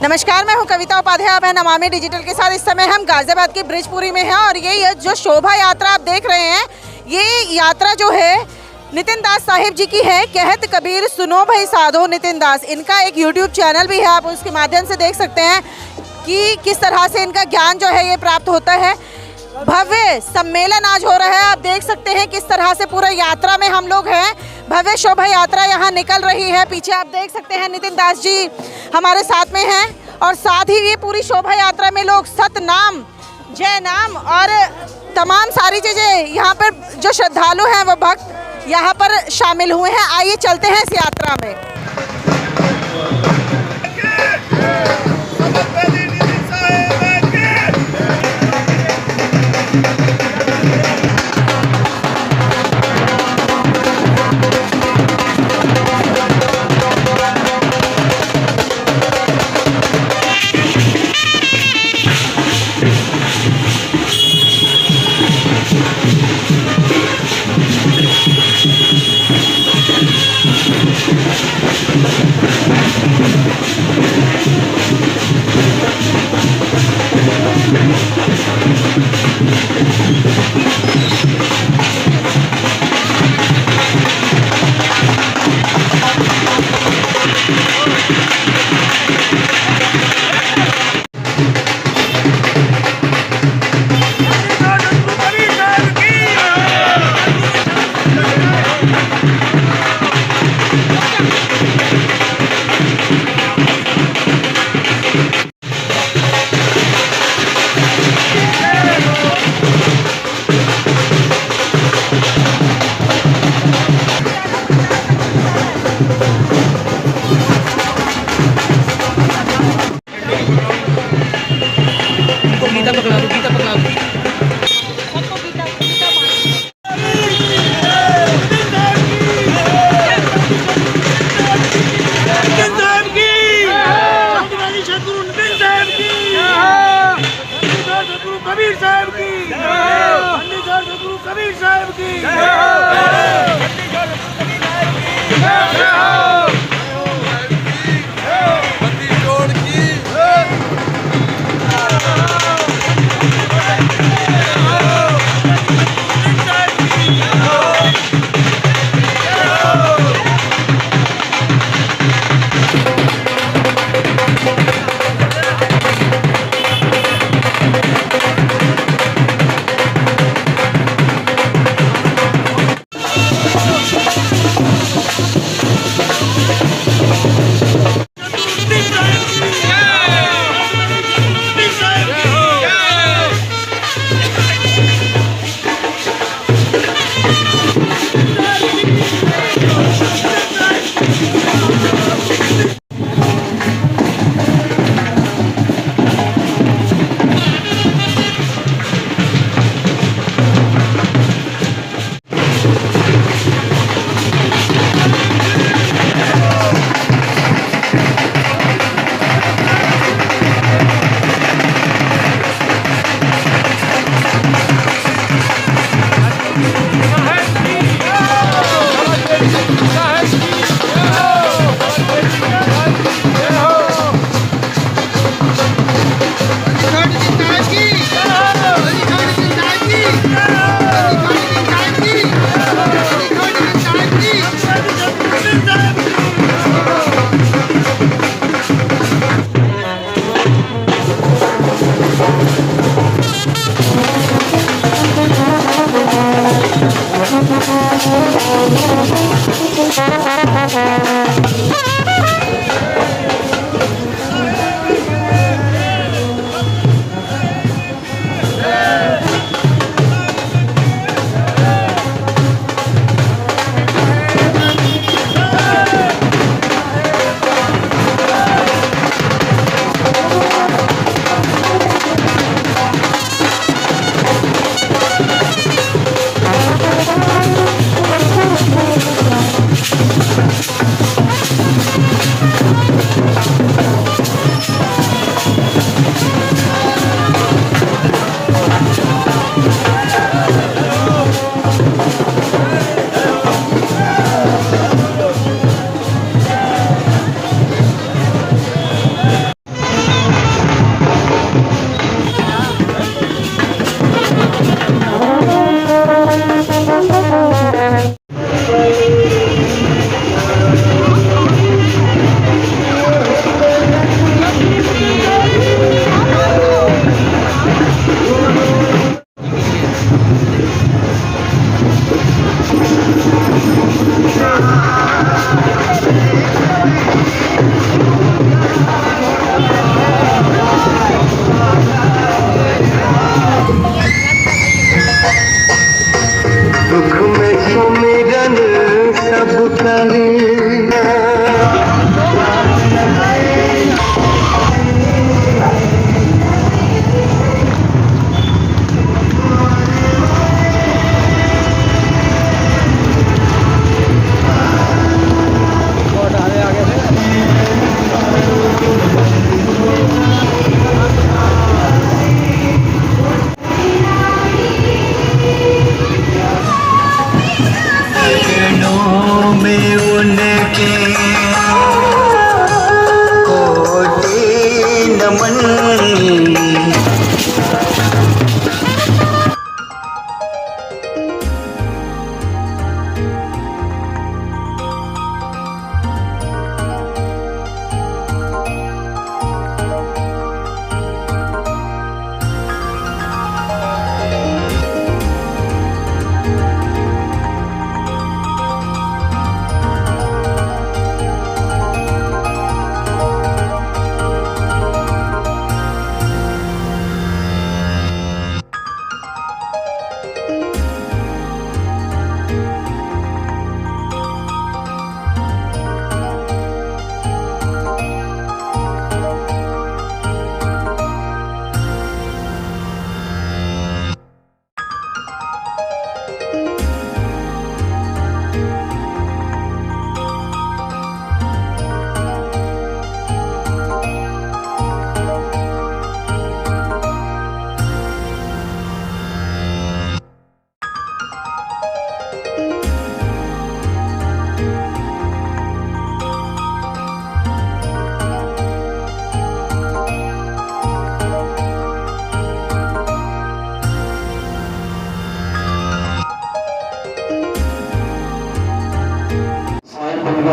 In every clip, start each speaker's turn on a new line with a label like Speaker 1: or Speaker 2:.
Speaker 1: नमस्कार, मैं हूं कविता उपाध्याय। आप हैं नमामि डिजिटल के साथ। इस समय हम गाजियाबाद के ब्रिजपुरी में हैं और ये जो शोभा यात्रा आप देख रहे हैं, ये यात्रा जो है नितिन दास साहिब जी की है। कहत कबीर सुनो भाई साधो नितिन दास, इनका एक यूट्यूब चैनल भी है। आप उसके माध्यम से देख सकते हैं कि किस तरह से इनका ज्ञान जो है ये प्राप्त होता है। भव्य सम्मेलन आज हो रहा है। आप देख सकते हैं किस तरह से पूरा यात्रा में हम लोग हैं। भव्य शोभा यात्रा यहाँ निकल रही है। पीछे आप देख सकते हैं नितिन दास जी हमारे साथ में हैं और साथ ही ये पूरी शोभा यात्रा में लोग सतनाम, जय नाम और तमाम सारी चीज़ें यहाँ पर जो श्रद्धालु हैं वो भक्त यहाँ पर शामिल हुए हैं। आइए चलते हैं इस यात्रा में।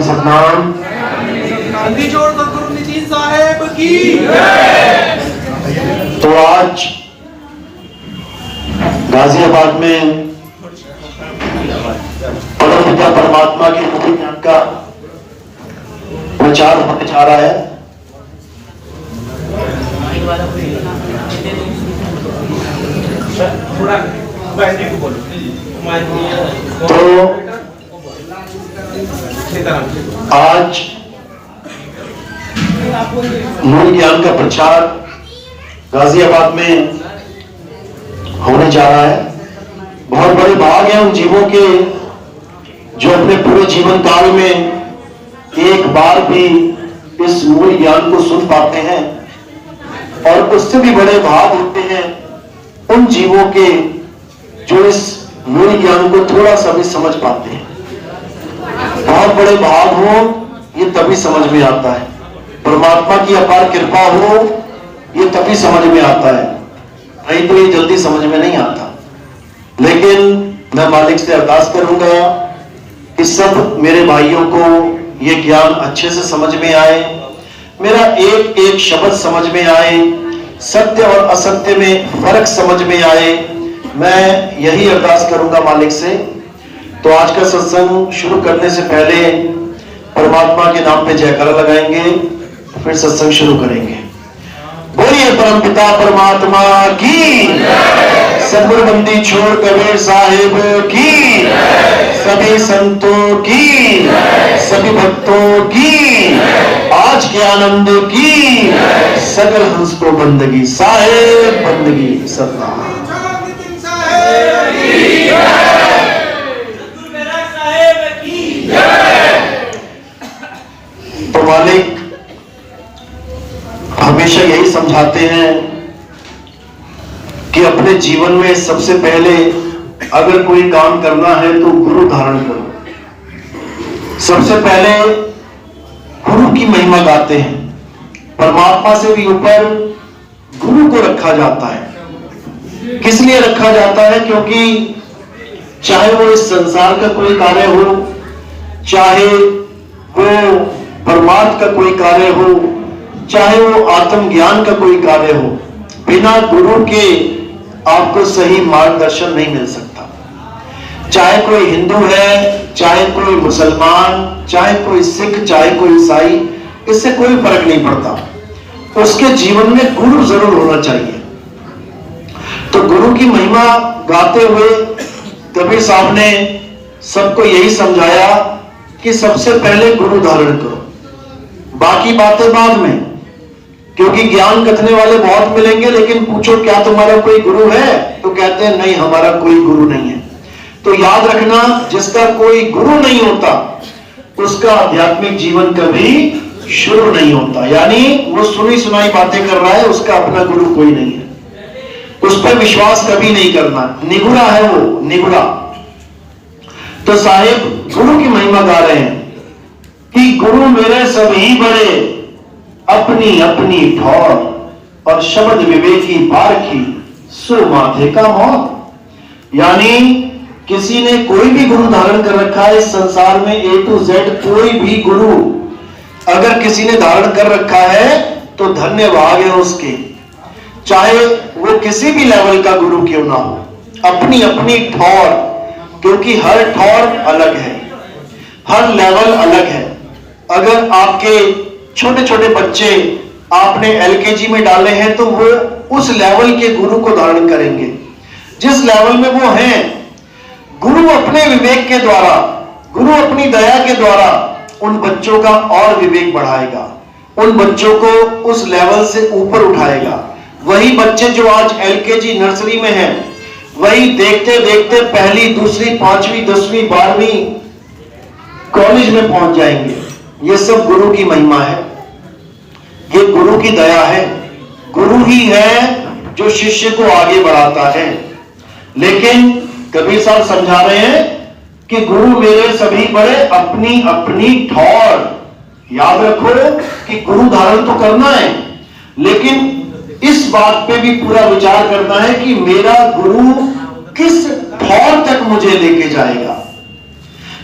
Speaker 2: सतनाम
Speaker 3: जोड़ गुरु नितिन साहेब की।
Speaker 2: तो आज गाजियाबाद में परम पिता परमात्मा के मुक्ति ज्ञान का प्रचार होने जा रहा है। तो आज मूल ज्ञान का प्रचार गाजियाबाद में होने जा रहा है। बहुत बड़े भाग हैं उन जीवों के जो अपने पूरे जीवन काल में एक बार भी इस मूल ज्ञान को सुन पाते हैं, और उससे भी बड़े भाग होते हैं उन जीवों के जो इस मूल ज्ञान को थोड़ा सा भी समझ पाते हैं। बहुत बड़े भाग हो ये तभी समझ में आता है, परमात्मा की अपार कृपा हो ये तभी समझ में आता है, नहीं तो ये जल्दी समझ में नहीं आता। लेकिन मैं मालिक से अरदास करूंगा कि सब मेरे भाइयों को ये ज्ञान अच्छे से समझ में आए, मेरा एक एक शब्द समझ में आए, सत्य और असत्य में फर्क समझ में आए। मैं यही अरदास करूंगा मालिक से। तो आज का सत्संग शुरू करने से पहले परमात्मा के नाम पे जयकारा लगाएंगे, फिर सत्संग शुरू करेंगे। बोलिए परम पिता परमात्मा की, सतगुरु बंदी छोड़ कबीर साहिब की, सभी संतों की, सभी भक्तों की, आज के आनंद की, सकल हंस को बंदगी साहेब बंदगी सतनाम। तो मालिक हमेशा यही समझाते हैं कि अपने जीवन में सबसे पहले अगर कोई काम करना है तो गुरु धारण करो। सबसे पहले गुरु की महिमा गाते हैं। परमात्मा से भी ऊपर गुरु को रखा जाता है। किस लिए रखा जाता है? क्योंकि चाहे वो इस संसार का कोई कार्य हो, चाहे वो परमार्थ का कोई कार्य हो, चाहे वो आत्मज्ञान का कोई कार्य हो, बिना गुरु के आपको सही मार्गदर्शन नहीं मिल सकता। चाहे कोई हिंदू है, चाहे कोई मुसलमान, चाहे कोई सिख, चाहे कोई ईसाई, इससे कोई फर्क नहीं पड़ता, उसके जीवन में गुरु जरूर होना चाहिए। तो गुरु की महिमा गाते हुए कबीर साहब ने सबको यही समझाया कि सबसे पहले गुरु धारण करो, बाकी बातें बाद में। क्योंकि ज्ञान कथने वाले बहुत मिलेंगे, लेकिन पूछो क्या तुम्हारा कोई गुरु है, तो कहते हैं नहीं, हमारा कोई गुरु नहीं है। तो याद रखना, जिसका कोई गुरु नहीं होता उसका आध्यात्मिक जीवन कभी शुरू नहीं होता। यानी वो सुनी सुनाई बातें कर रहा है, उसका अपना गुरु कोई नहीं है, उस पर विश्वास कभी नहीं करना। निगुरा है वो, निगुरा। तो साहिब गुरु की महिमा गा रहे हैं कि गुरु मेरे सभी बड़े, अपनी अपनी ठौर, और शब्द विवेकी पारखी, सो माथे का मौत। यानी किसी ने कोई भी गुरु धारण कर रखा है इस संसार में, A to Z कोई भी गुरु अगर किसी ने धारण कर रखा है तो धन्यवाद है उसके, चाहे वो किसी भी लेवल का गुरु क्यों ना हो। अपनी अपनी ठौर, क्योंकि हर ठौर अलग है, हर लेवल अलग है। अगर आपके छोटे छोटे बच्चे आपने LKG में डाले हैं तो वो उस लेवल के गुरु को धारण करेंगे जिस लेवल में वो हैं। गुरु अपने विवेक के द्वारा, गुरु अपनी दया के द्वारा उन बच्चों का और विवेक बढ़ाएगा, उन बच्चों को उस लेवल से ऊपर उठाएगा। वही बच्चे जो आज LKG नर्सरी में हैं, वही देखते देखते पहली, दूसरी, पांचवी, 10वीं, 12वीं कॉलेज में पहुंच जाएंगे। ये सब गुरु की महिमा है, ये गुरु की दया है। गुरु ही है जो शिष्य को आगे बढ़ाता है। लेकिन कबीर साहब समझा रहे हैं कि गुरु मेरे सभी बड़े, अपनी अपनी ठौर। याद रखो कि गुरु धारण तो करना है, लेकिन इस बात पे भी पूरा विचार करना है कि मेरा गुरु किस ठौर तक मुझे लेके जाएगा।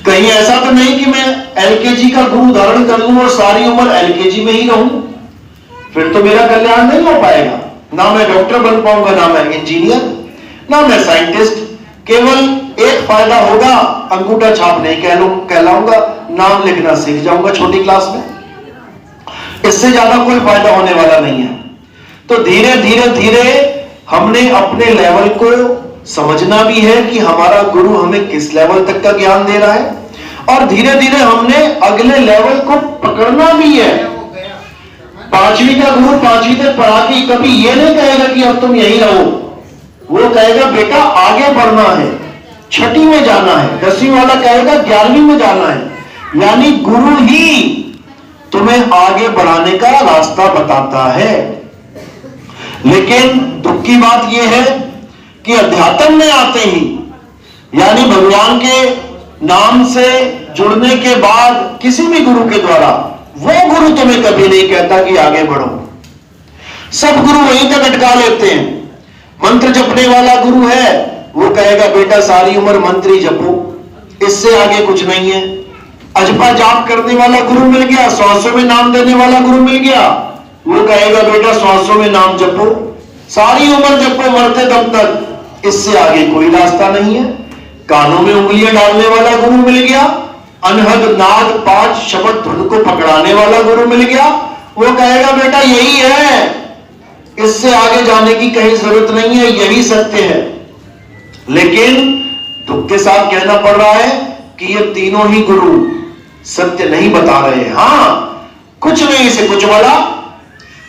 Speaker 2: कहीं ऐसा तो नहीं कि मैं LKG का गुरु धारण कर लूं और सारी उम्र LKG में ही रहूं, फिर तो मेरा कल्याण नहीं हो पाएगा। ना मैं डॉक्टर बन पाऊंगा, ना मैं इंजीनियर, ना मैं साइंटिस्ट। केवल एक फायदा होगा, अंगूठा छाप नहीं कहलाऊंगा, नाम लिखना सीख जाऊंगा छोटी क्लास में। इससे ज्यादा कोई फायदा होने वाला नहीं है। तो धीरे धीरे धीरे हमने अपने लेवल को समझना भी है कि हमारा गुरु हमें किस लेवल तक का ज्ञान दे रहा है, और धीरे धीरे हमने अगले लेवल को पकड़ना भी है। 5वीं का गुरु 5वीं तक पढ़ा के कभी ये नहीं कहेगा कि अब तुम यहीं रहो, वो कहेगा बेटा आगे बढ़ना है, 6ठी में जाना है। 10वीं वाला कहेगा 11वीं में जाना है। यानी गुरु ही तुम्हें आगे बढ़ाने का रास्ता बताता है। लेकिन दुख की बात यह है कि अध्यात्म में आते ही, यानी भगवान के नाम से जुड़ने के बाद किसी भी गुरु के द्वारा, वो गुरु तुम्हें कभी नहीं कहता कि आगे बढ़ो। सब गुरु वहीं तक अटका लेते हैं। मंत्र जपने वाला गुरु है, वो कहेगा बेटा सारी उम्र मंत्र ही जपो, इससे आगे कुछ नहीं है। अजपा जाप करने वाला गुरु मिल गया, श्वासों में नाम देने वाला गुरु मिल गया, वो कहेगा बेटा श्वासों में नाम जपो, सारी उम्र जपो मरते दम तक, इससे आगे कोई रास्ता नहीं है। कानों में उंगलियां डालने वाला गुरु मिल गया, अनहद नाद 5 शब्द धुन को पकड़ाने वाला गुरु मिल गया, वो कहेगा बेटा यही है, इससे आगे जाने की कहीं जरूरत नहीं है, यही सत्य है। लेकिन दुख के साथ कहना पड़ रहा है कि ये तीनों ही गुरु सत्य नहीं बता रहे। हां, कुछ नहीं से कुछ वाला।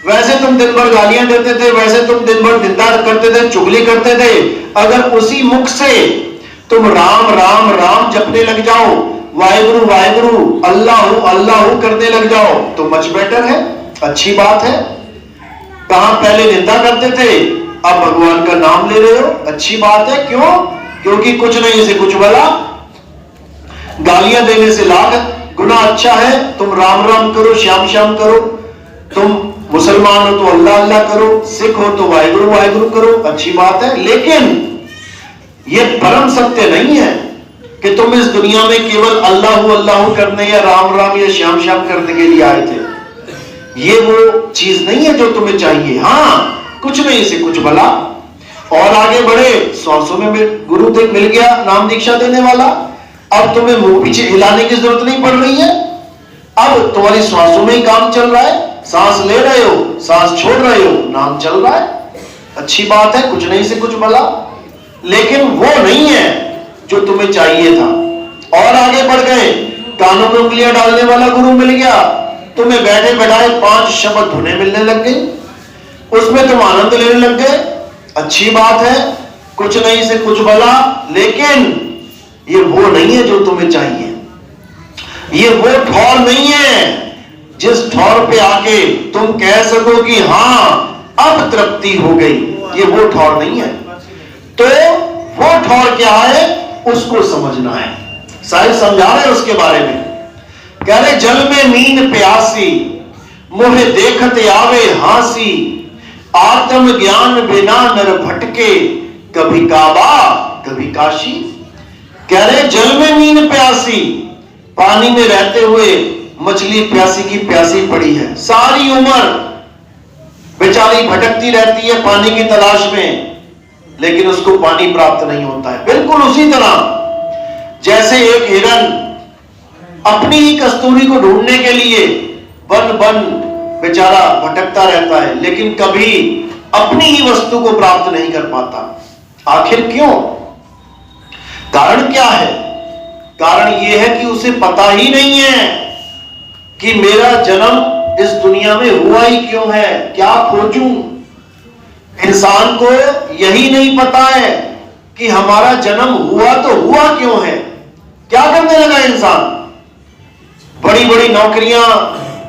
Speaker 2: वैसे तुम दिन भर गालियां देते थे, वैसे तुम दिन भर निंदा करते थे, चुगली करते थे, अगर उसी मुख से तुम राम राम राम जपने लग जाओ, वाहेगुरु वाहेगुरु, अल्लाहू अल्लाहू करने लग जाओ, तो मच बेटर है, अच्छी बात है। कहां पहले निंदा करते थे, अब भगवान का नाम ले रहे हो, अच्छी बात है। क्यों? क्योंकि कुछ नहीं से कुछ वाला, गालियां देने से लाख गुना अच्छा है। तुम राम राम करो, श्याम श्याम करो, तुम मुसलमान हो तो अल्लाह अल्लाह करो, सिख हो तो वाहेगुरु वाहेगुरु करो, अच्छी बात है। लेकिन यह परम सत्य नहीं है कि तुम इस दुनिया में केवल अल्लाहू अल्लाहू करने या राम राम या श्याम श्याम करने के लिए आए थे। ये वो चीज नहीं है जो तुम्हें चाहिए। हां, कुछ नहीं से कुछ भला, और आगे बढ़े। 100 में गुरु तक मिल गया नाम दीक्षा देने वाला, अब तुम्हें मुंह पीछे हिलाने की जरूरत नहीं पड़ रही है। अब तुम्हारी श्वासों में ही काम चल रहा है, सांस ले रहे हो, सांस छोड़ रहे हो, नाम चल रहा है, अच्छी बात है, कुछ नहीं से कुछ भला। लेकिन वो नहीं है जो तुम्हें चाहिए था। और आगे बढ़ गए, कानों में उंगलियां डालने वाला गुरु मिल गया, तुम्हें बैठे बैठाए 5 शब्द धुनें मिलने लग गई, उसमें तुम आनंद लेने लग गए। अच्छी बात है, कुछ नहीं से कुछ भला, लेकिन ये वो नहीं है जो तुम्हें चाहिए। ये वो ठौर नहीं है जिस ठौर पे आके तुम कह सको कि हां अब तृप्ति हो गई। ये वो ठौर नहीं है। तो वो ठौर क्या है उसको समझना है। साहिब समझा रहे हैं उसके बारे में, कह रहे जल में मीन प्यासी, मोहे देखते आवे हासी, आत्म ज्ञान बिना नर भटके, कभी काबा कभी काशी। कह रहे जल में मीन प्यासी, पानी में रहते हुए मछली प्यासी की प्यासी पड़ी है, सारी उम्र बेचारी भटकती रहती है पानी की तलाश में, लेकिन उसको पानी प्राप्त नहीं होता है। बिल्कुल उसी तरह जैसे एक हिरन अपनी ही कस्तूरी को ढूंढने के लिए वन वन बेचारा भटकता रहता है, लेकिन कभी अपनी ही वस्तु को प्राप्त नहीं कर पाता। आखिर क्यों? कारण क्या है? कारण यह है कि उसे पता ही नहीं है कि मेरा जन्म इस दुनिया में हुआ ही क्यों है, क्या खोजूं। इंसान को यही नहीं पता है कि हमारा जन्म हुआ तो हुआ क्यों है। क्या करने लगा इंसान? बड़ी बड़ी नौकरियां,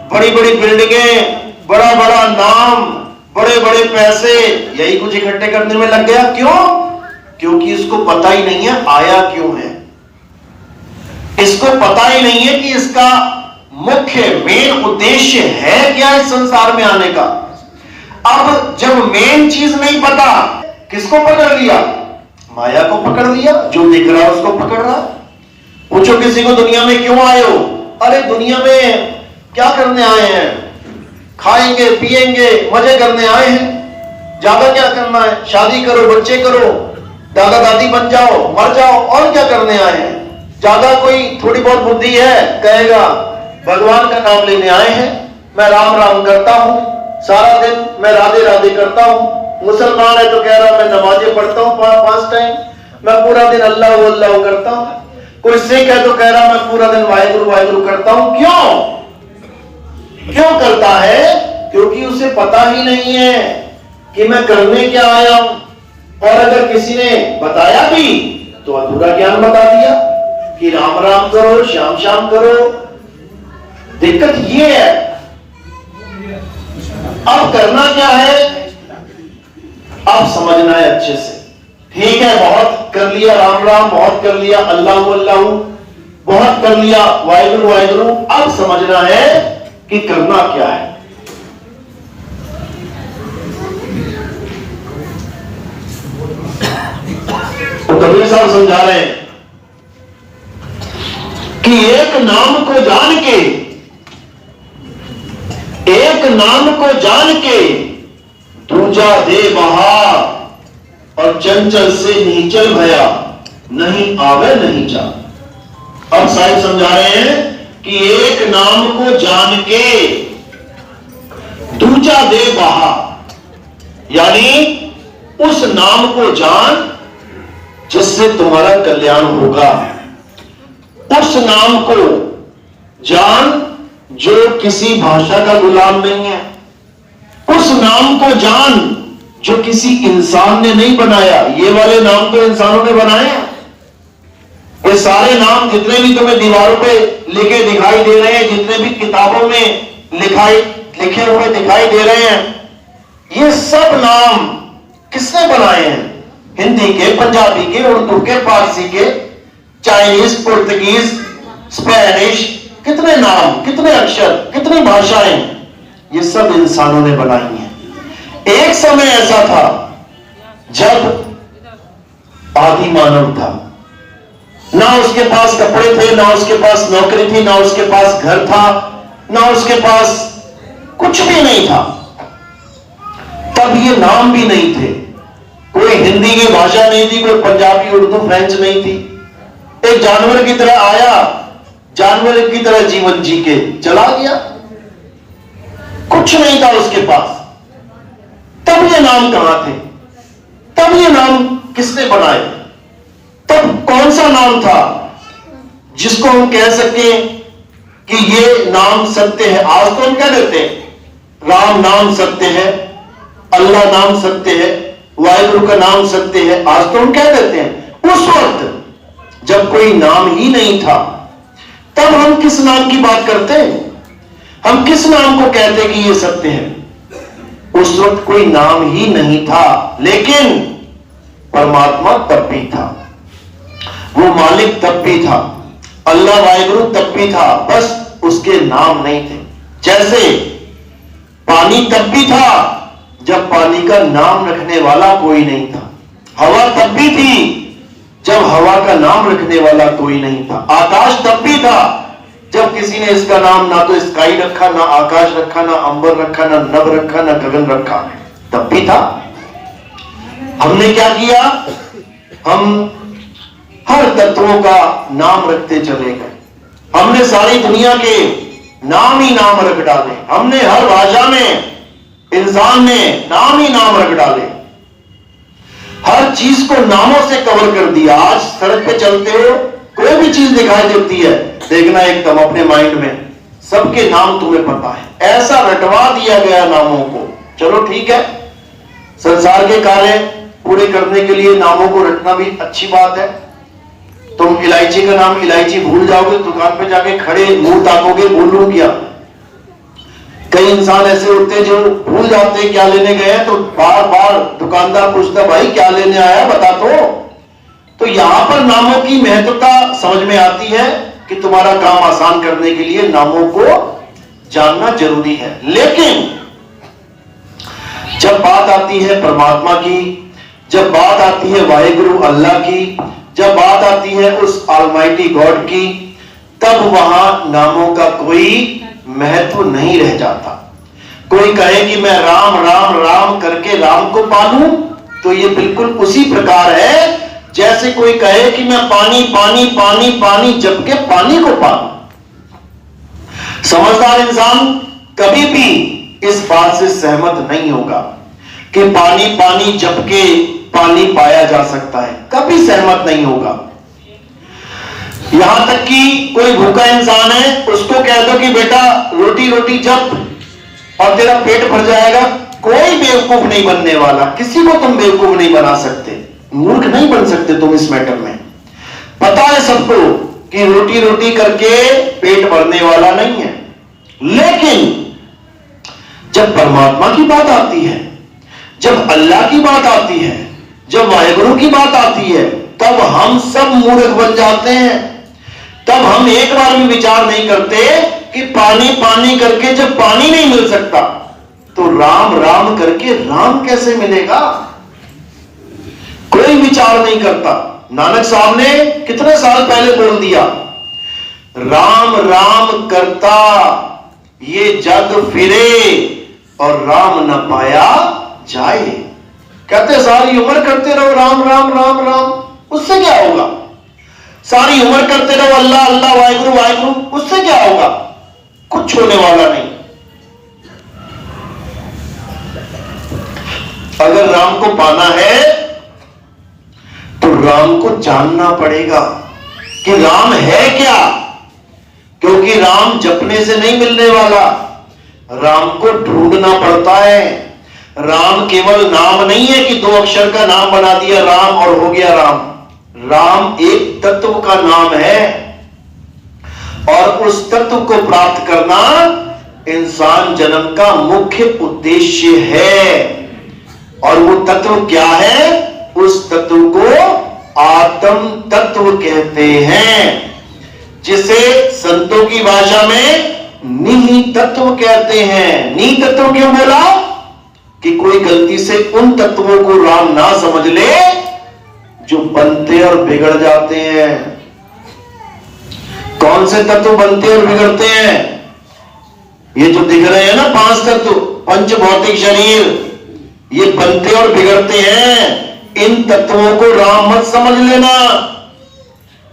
Speaker 2: बड़ी बड़ी बिल्डिंगें, बड़ा बड़ा नाम, बड़े बड़े पैसे, यही कुछ इकट्ठे करने में लग गया। क्यों? क्योंकि इसको पता ही नहीं है आया क्यों है। इसको पता ही नहीं है कि इसका मुख्य मेन उद्देश्य है क्या इस संसार में आने का। अब जब मेन चीज नहीं पता, किसको पकड़ लिया? माया को पकड़ लिया, जो दिख रहा है उसको पकड़ रहा। पूछो किसी को दुनिया में क्यों आए हो? अरे दुनिया में क्या करने आए हैं? खाएंगे पिएंगे मजे करने आए हैं। ज्यादा क्या करना है? शादी करो, बच्चे करो, दादा दादी बन जाओ, मर जाओ, और क्या करने आए हैं? ज्यादा कोई थोड़ी बहुत बुद्धि है कहेगा भगवान का नाम लेने आए हैं, मैं राम राम करता हूं, सारा दिन मैं राधे राधे करता हूं। मुसलमान है तो कह रहा मैं नमाजें पढ़ता हूं 5 टाइम, मैं पूरा दिन अल्लाह अल्लाह करता हूं। कोई सिख है तो कह रहा मैं पूरा दिन वाहिगुरु वाहिगुरु करता हूं। क्यों करता है? क्योंकि उसे पता ही नहीं है कि मैं करने क्या आया हूं। और अगर किसी ने बताया भी तो अधूरा ज्ञान बता दिया कि राम राम करो, श्याम श्याम करो। दिक्कत ये है। अब करना क्या है? अब समझना है अच्छे से। ठीक है, बहुत कर लिया राम राम, बहुत कर लिया अल्लाह अल्लाह, बहुत कर लिया वाहिगुरु वाहिगुरु। अब समझना है कि करना क्या है। तो कबीर साहब समझा रहे हैं कि एक नाम को जान के, एक नाम को जान के दूजा दे बहा, और चंचल से नीचल भया, नहीं आवे नहीं जा। अब साहिब समझा रहे हैं कि एक नाम को जान के दूजा दे बहा, यानी उस नाम को जान जिससे तुम्हारा कल्याण होगा। उस नाम को जान जो किसी भाषा का गुलाम नहीं है। उस नाम को जान जो किसी इंसान ने नहीं बनाया। ये वाले नाम तो इंसानों ने बनाए हैं। ये सारे नाम जितने भी तुम्हें दीवारों पे लिखे दिखाई दे रहे हैं, जितने भी किताबों में लिखे हुए दिखाई दे रहे हैं, ये सब नाम किसने बनाए हैं? हिंदी के, पंजाबी के, उर्दू के, फारसी के, चाइनीज, पुर्तगीज, स्पेनिश, कितने नाम, कितने अक्षर, कितनी भाषाएं, ये सब इंसानों ने बनाई हैं। एक समय ऐसा था जब आदि मानव था, ना उसके पास कपड़े थे, ना उसके पास नौकरी थी, ना उसके पास घर था, ना उसके पास कुछ भी नहीं था। तब ये नाम भी नहीं थे। कोई हिंदी की भाषा नहीं थी, कोई पंजाबी, उर्दू, फ्रेंच नहीं थी। एक जानवर की तरह आया, जानवर की तरह जीवन जी के चला गया। कुछ नहीं था उसके पास। तब ये नाम कहां थे? तब ये नाम किसने बनाए? तब कौन सा नाम था जिसको हम कह सकें कि ये नाम सत्य है। आज तो हम क्या कहते हैं, राम नाम सत्य है, अल्लाह नाम सत्य है, वाहिगुरु का नाम सत्य है। आज तो हम क्या कहते हैं, उस वक्त जब कोई नाम ही नहीं था तब हम किस नाम की बात करते हैं, हम किस नाम को कहते कि ये सत्य है। उस वक्त कोई नाम ही नहीं था, लेकिन परमात्मा तब भी था, वो मालिक तब भी था, अल्लाह वाहिगुरु तब भी था, बस उसके नाम नहीं थे। जैसे पानी तब भी था जब पानी का नाम रखने वाला कोई नहीं था, हवा तब भी थी जब हवा का नाम रखने वाला कोई नहीं था, आकाश तब भी था जब किसी ने इसका नाम ना तो स्काई रखा, ना आकाश रखा, ना अंबर रखा, ना नभ रखा, ना गगन रखा, तब भी था। हमने क्या किया, हम हर तत्वों का नाम रखते चले गए, हमने सारी दुनिया के नाम ही नाम रख डाले, हमने हर भाषा में इंसान ने नाम ही नाम रख डाले, हर चीज को नामों से कवर कर दिया। आज सड़क पे चलते हो, कोई भी चीज दिखाई देती है, देखना एकदम अपने माइंड में सबके नाम तुम्हें पता है, ऐसा रटवा दिया गया नामों को। चलो ठीक है, संसार के कार्य पूरे करने के लिए नामों को रटना भी अच्छी बात है। तुम इलायची का नाम इलायची भूल जाओगे, दुकान पे जाके खड़े मुंह ताकोगे, बोलूं क्या। कई इंसान ऐसे होते हैं जो भूल जाते हैं क्या लेने गए हैं, तो बार बार दुकानदार पूछता, भाई क्या लेने आया बता तो यहां पर नामों की महत्वता समझ में आती है कि तुम्हारा काम आसान करने के लिए नामों को जानना जरूरी है। लेकिन जब बात आती है परमात्मा की, जब बात आती है वाहिगुरु अल्लाह की, जब बात आती है उस ऑलमाइटी गॉड की, तब वहां नामों का कोई महत्व नहीं रह जाता। कोई कहे कि मैं राम राम राम करके राम को पालूं, तो ये बिल्कुल उसी प्रकार है जैसे कोई कहे कि मैं पानी पानी पानी पानी जप के पानी को पालूं। समझदार इंसान कभी भी इस बात से सहमत नहीं होगा कि पानी पानी जप के पानी पाया जा सकता है, कभी सहमत नहीं होगा। यहां तक कि कोई भूखा इंसान है, उसको कह दो कि बेटा रोटी रोटी जप और तेरा पेट भर जाएगा, कोई बेवकूफ नहीं बनने वाला, किसी को तुम बेवकूफ नहीं बना सकते, मूर्ख नहीं बन सकते तुम इस मैटर में। पता है सबको कि रोटी रोटी करके पेट भरने वाला नहीं है। लेकिन जब परमात्मा की बात आती है, जब अल्लाह की बात आती है, जब वाहिगुरु की बात आती है, तब हम सब मूर्ख बन जाते हैं। तब हम एक बार भी विचार नहीं करते कि पानी पानी करके जब पानी नहीं मिल सकता तो राम राम करके राम कैसे मिलेगा, कोई विचार नहीं करता। नानक साहब ने कितने साल पहले बोल दिया, राम राम करता ये जग फिरे और राम न पाया जाए। कहते सारी उम्र करते रहो राम राम राम राम, उससे क्या होगा। सारी उम्र करते रहो अल्लाह अल्लाह वाहिगुरु वाहिगुरु, उससे क्या होगा, कुछ होने वाला नहीं। अगर राम को पाना है तो राम को जानना पड़ेगा कि राम है क्या, क्योंकि राम जपने से नहीं मिलने वाला, राम को ढूंढना पड़ता है। राम केवल नाम नहीं है कि 2 अक्षर का नाम बना दिया राम और हो गया राम। राम एक तत्व का नाम है और उस तत्व को प्राप्त करना इंसान जन्म का मुख्य उद्देश्य है। और वो तत्व क्या है, उस तत्व को आत्म तत्व कहते हैं, जिसे संतों की भाषा में निहि तत्व कहते हैं। निहि तत्व क्यों बोला, कि कोई गलती से उन तत्वों को राम ना समझ ले जो बनते और बिगड़ जाते हैं। कौन से तत्व बनते और बिगड़ते हैं, ये जो दिख रहे हैं ना 5 तत्व, पंच भौतिक शरीर, ये बनते और बिगड़ते हैं। इन तत्वों को राम मत समझ लेना।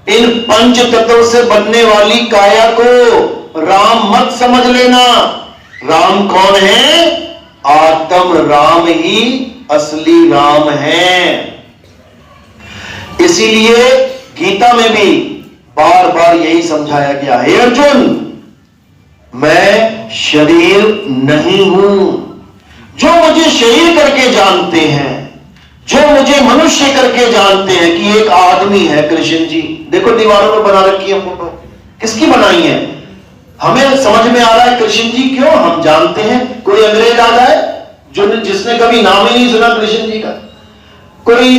Speaker 2: इन पंच तत्व से बनने वाली काया को राम मत समझ लेना। राम कौन है, आत्म राम ही असली राम है। इसीलिए गीता में भी बार बार यही समझाया गया, हे अर्जुन मैं शरीर नहीं हूं। जो मुझे शरीर करके जानते हैं, जो मुझे मनुष्य करके जानते हैं कि एक आदमी है कृष्ण जी, देखो दीवारों पर बना रखी है फोटो, किसकी बनाई है? हमें समझ में आ रहा है कृष्ण जी क्यों, हम जानते हैं। कोई अंग्रेज आ जाए जो जिसने कभी नाम ही नहीं सुना कृष्ण जी का, कोई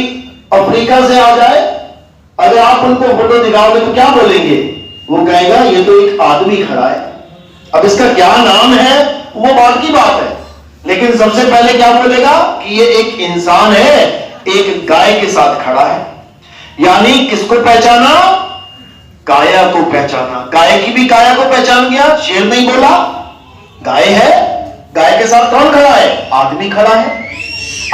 Speaker 2: अफ्रीका से आ जाए, अगर आप उनको फोटो दिखाओगे तो क्या बोलेंगे? वो कहेगा ये तो एक आदमी खड़ा है। अब इसका क्या नाम है वो बात की बात है, लेकिन सबसे पहले क्या बोलेगा कि ये एक इंसान है, एक गाय के साथ खड़ा है। यानी किसको पहचाना? काया को पहचाना। गाय की भी काया को पहचान गया। शेर नहीं बोला, गाय है, गाय के साथ कौन खड़ा है? आदमी खड़ा है।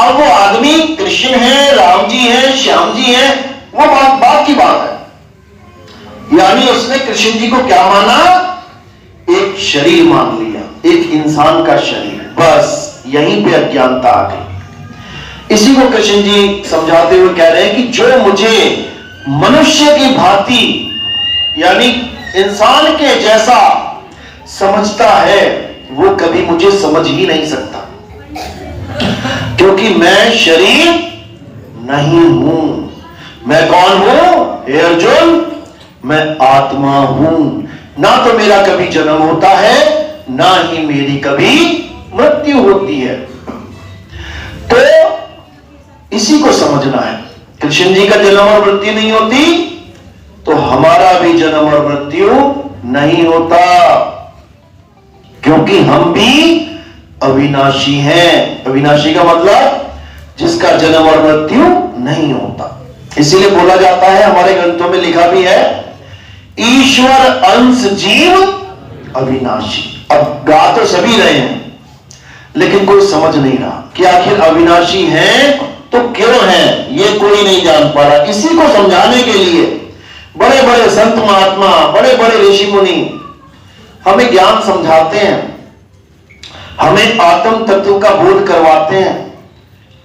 Speaker 2: अब वो आदमी कृष्ण है, राम जी है, श्याम जी है, वो बात की बात है। यानी उसने कृष्ण जी को क्या माना? एक शरीर मान लिया, एक इंसान का शरीर। बस यहीं पे अज्ञानता आ गई। इसी को कृष्ण जी समझाते हुए कह रहे हैं कि जो मुझे मनुष्य की भांति यानी इंसान के जैसा समझता है वो कभी मुझे समझ ही नहीं सकता, क्योंकि मैं शरीर नहीं हूं। मैं कौन हूं? हे अर्जुन, मैं आत्मा हूं। ना तो मेरा कभी जन्म होता है, ना ही मेरी कभी मृत्यु होती है। तो इसी को समझना है। कृष्ण जी का जन्म और मृत्यु नहीं होती तो हमारा भी जन्म और मृत्यु नहीं होता, क्योंकि हम भी अविनाशी हैं। अविनाशी का मतलब जिसका जन्म और मृत्यु नहीं होता। इसीलिए बोला जाता है, हमारे ग्रंथों में लिखा भी है, ईश्वर अंश जीव अविनाशी। अब गा तो सभी रहे हैं लेकिन कोई समझ नहीं रहा कि आखिर अविनाशी हैं तो क्यों हैं, ये कोई नहीं जान पा रहा। इसी को समझाने के लिए बड़े बड़े संत महात्मा, बड़े बड़े ऋषि मुनि हमें ज्ञान समझाते हैं, हमें आत्म तत्व का बोध करवाते हैं,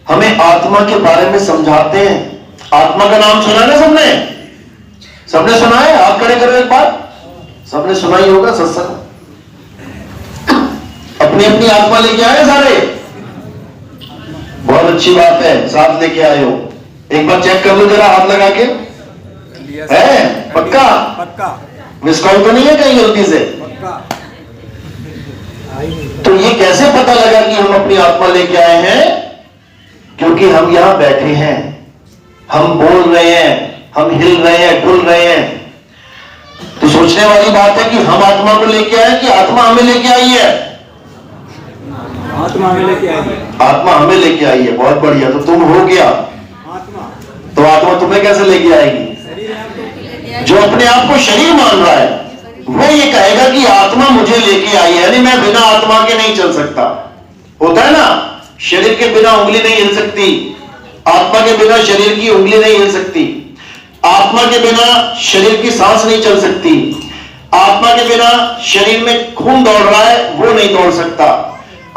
Speaker 2: हमें आत्मा के बारे में समझाते हैं। आत्मा का नाम सुना ना सबने? सबने सुना है? हाथ खड़े करो एक बार। सबने सुना ही होगा सत्संग। अपनी अपनी आत्मा लेके आए सारे? बहुत अच्छी बात है, साथ लेके आए हो। एक बार चेक कर लो जरा, हाथ लगा के। है पक्का?
Speaker 3: पक्का।
Speaker 2: मिस कॉल तो नहीं है कहीं गलती से?
Speaker 3: पक्का।
Speaker 2: तो ये कैसे पता लगा कि हम अपनी आत्मा लेके आए हैं? क्योंकि हम यहां बैठे हैं, हम बोल रहे हैं, हम हिल रहे हैं, डुल रहे हैं। तो सोचने वाली बात है कि हम आत्मा को लेके आए कि आत्मा हमें लेके आई है?
Speaker 3: आत्मा हमें लेके आई है।
Speaker 2: आत्मा हमें लेके आई है। बहुत बढ़िया। तो तुम हो गया,
Speaker 3: आत्मा
Speaker 2: तो आत्मा तुम्हें कैसे लेके आएगी? जो अपने आप को शरीर मान रहा है वो ये कहेगा कि आत्मा मुझे लेके आई है, यानी मैं बिना आत्मा के नहीं चल सकता। होता है ना, शरीर के बिना उंगली नहीं हिल सकती, आत्मा के बिना शरीर की उंगली नहीं हिल सकती, आत्मा के बिना शरीर की सांस नहीं चल सकती, आत्मा के बिना शरीर में खून दौड़ रहा है वो नहीं दौड़ सकता,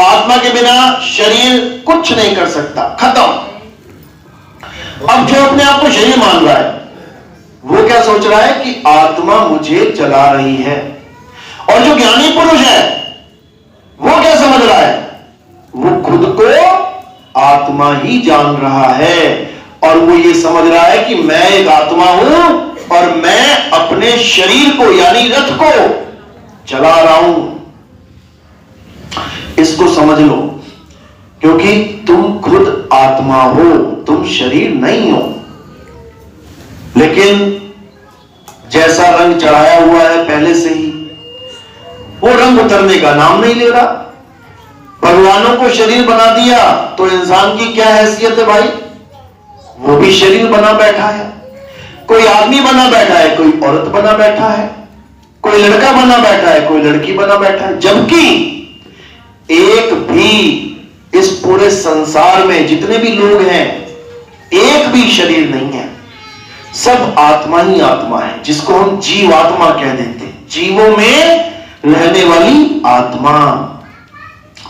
Speaker 2: आत्मा के बिना शरीर कुछ नहीं कर सकता, खत्म। अब जो अपने आप को शरीर मान रहा है वो क्या सोच रहा है कि आत्मा मुझे चला रही है। और जो ज्ञानी पुरुष है वो क्या समझ रहा है? वो खुद को आत्मा ही जान रहा है और वो ये समझ रहा है कि मैं एक आत्मा हूं और मैं अपने शरीर को यानी रथ को चला रहा हूं। इसको समझ लो, क्योंकि तुम खुद आत्मा हो, तुम शरीर नहीं हो। लेकिन जैसा रंग चढ़ाया हुआ है पहले से ही, वो रंग उतरने का नाम नहीं ले रहा। भगवानों को शरीर बना दिया तो इंसान की क्या हैसियत है भाई? वो भी शरीर बना बैठा है। कोई आदमी बना बैठा है, कोई औरत बना बैठा है, कोई लड़का बना बैठा है, कोई लड़की बना बैठा है। जबकि एक भी इस पूरे संसार में जितने भी लोग हैं एक भी शरीर नहीं है, सब आत्मा ही आत्मा है, जिसको हम जीवात्मा कह देते हैं। जीवों में रहने वाली आत्मा,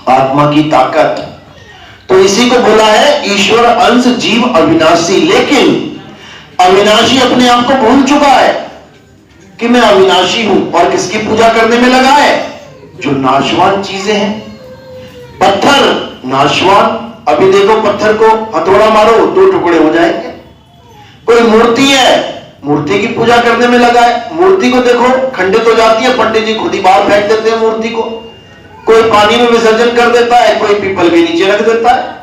Speaker 2: आत्मा की ताकत। तो इसी को बोला है ईश्वर अंश जीव अविनाशी। लेकिन अविनाशी अपने आप को भूल चुका है कि मैं अविनाशी हूं और किसकी पूजा करने में लगा है? जो नाशवान चीजें हैं। पत्थर नाशवान, अभी देखो पत्थर को हथौड़ा मारो 2 टुकड़े हो जाएंगे। कोई मूर्ति है, मूर्ति की पूजा करने में लगा है, मूर्ति को देखो खंडित हो जाती है, पंडित जी खुद ही बाहर फेंक देते हैं मूर्ति को। कोई पानी में विसर्जन कर देता है, कोई पीपल के नीचे रख देता है।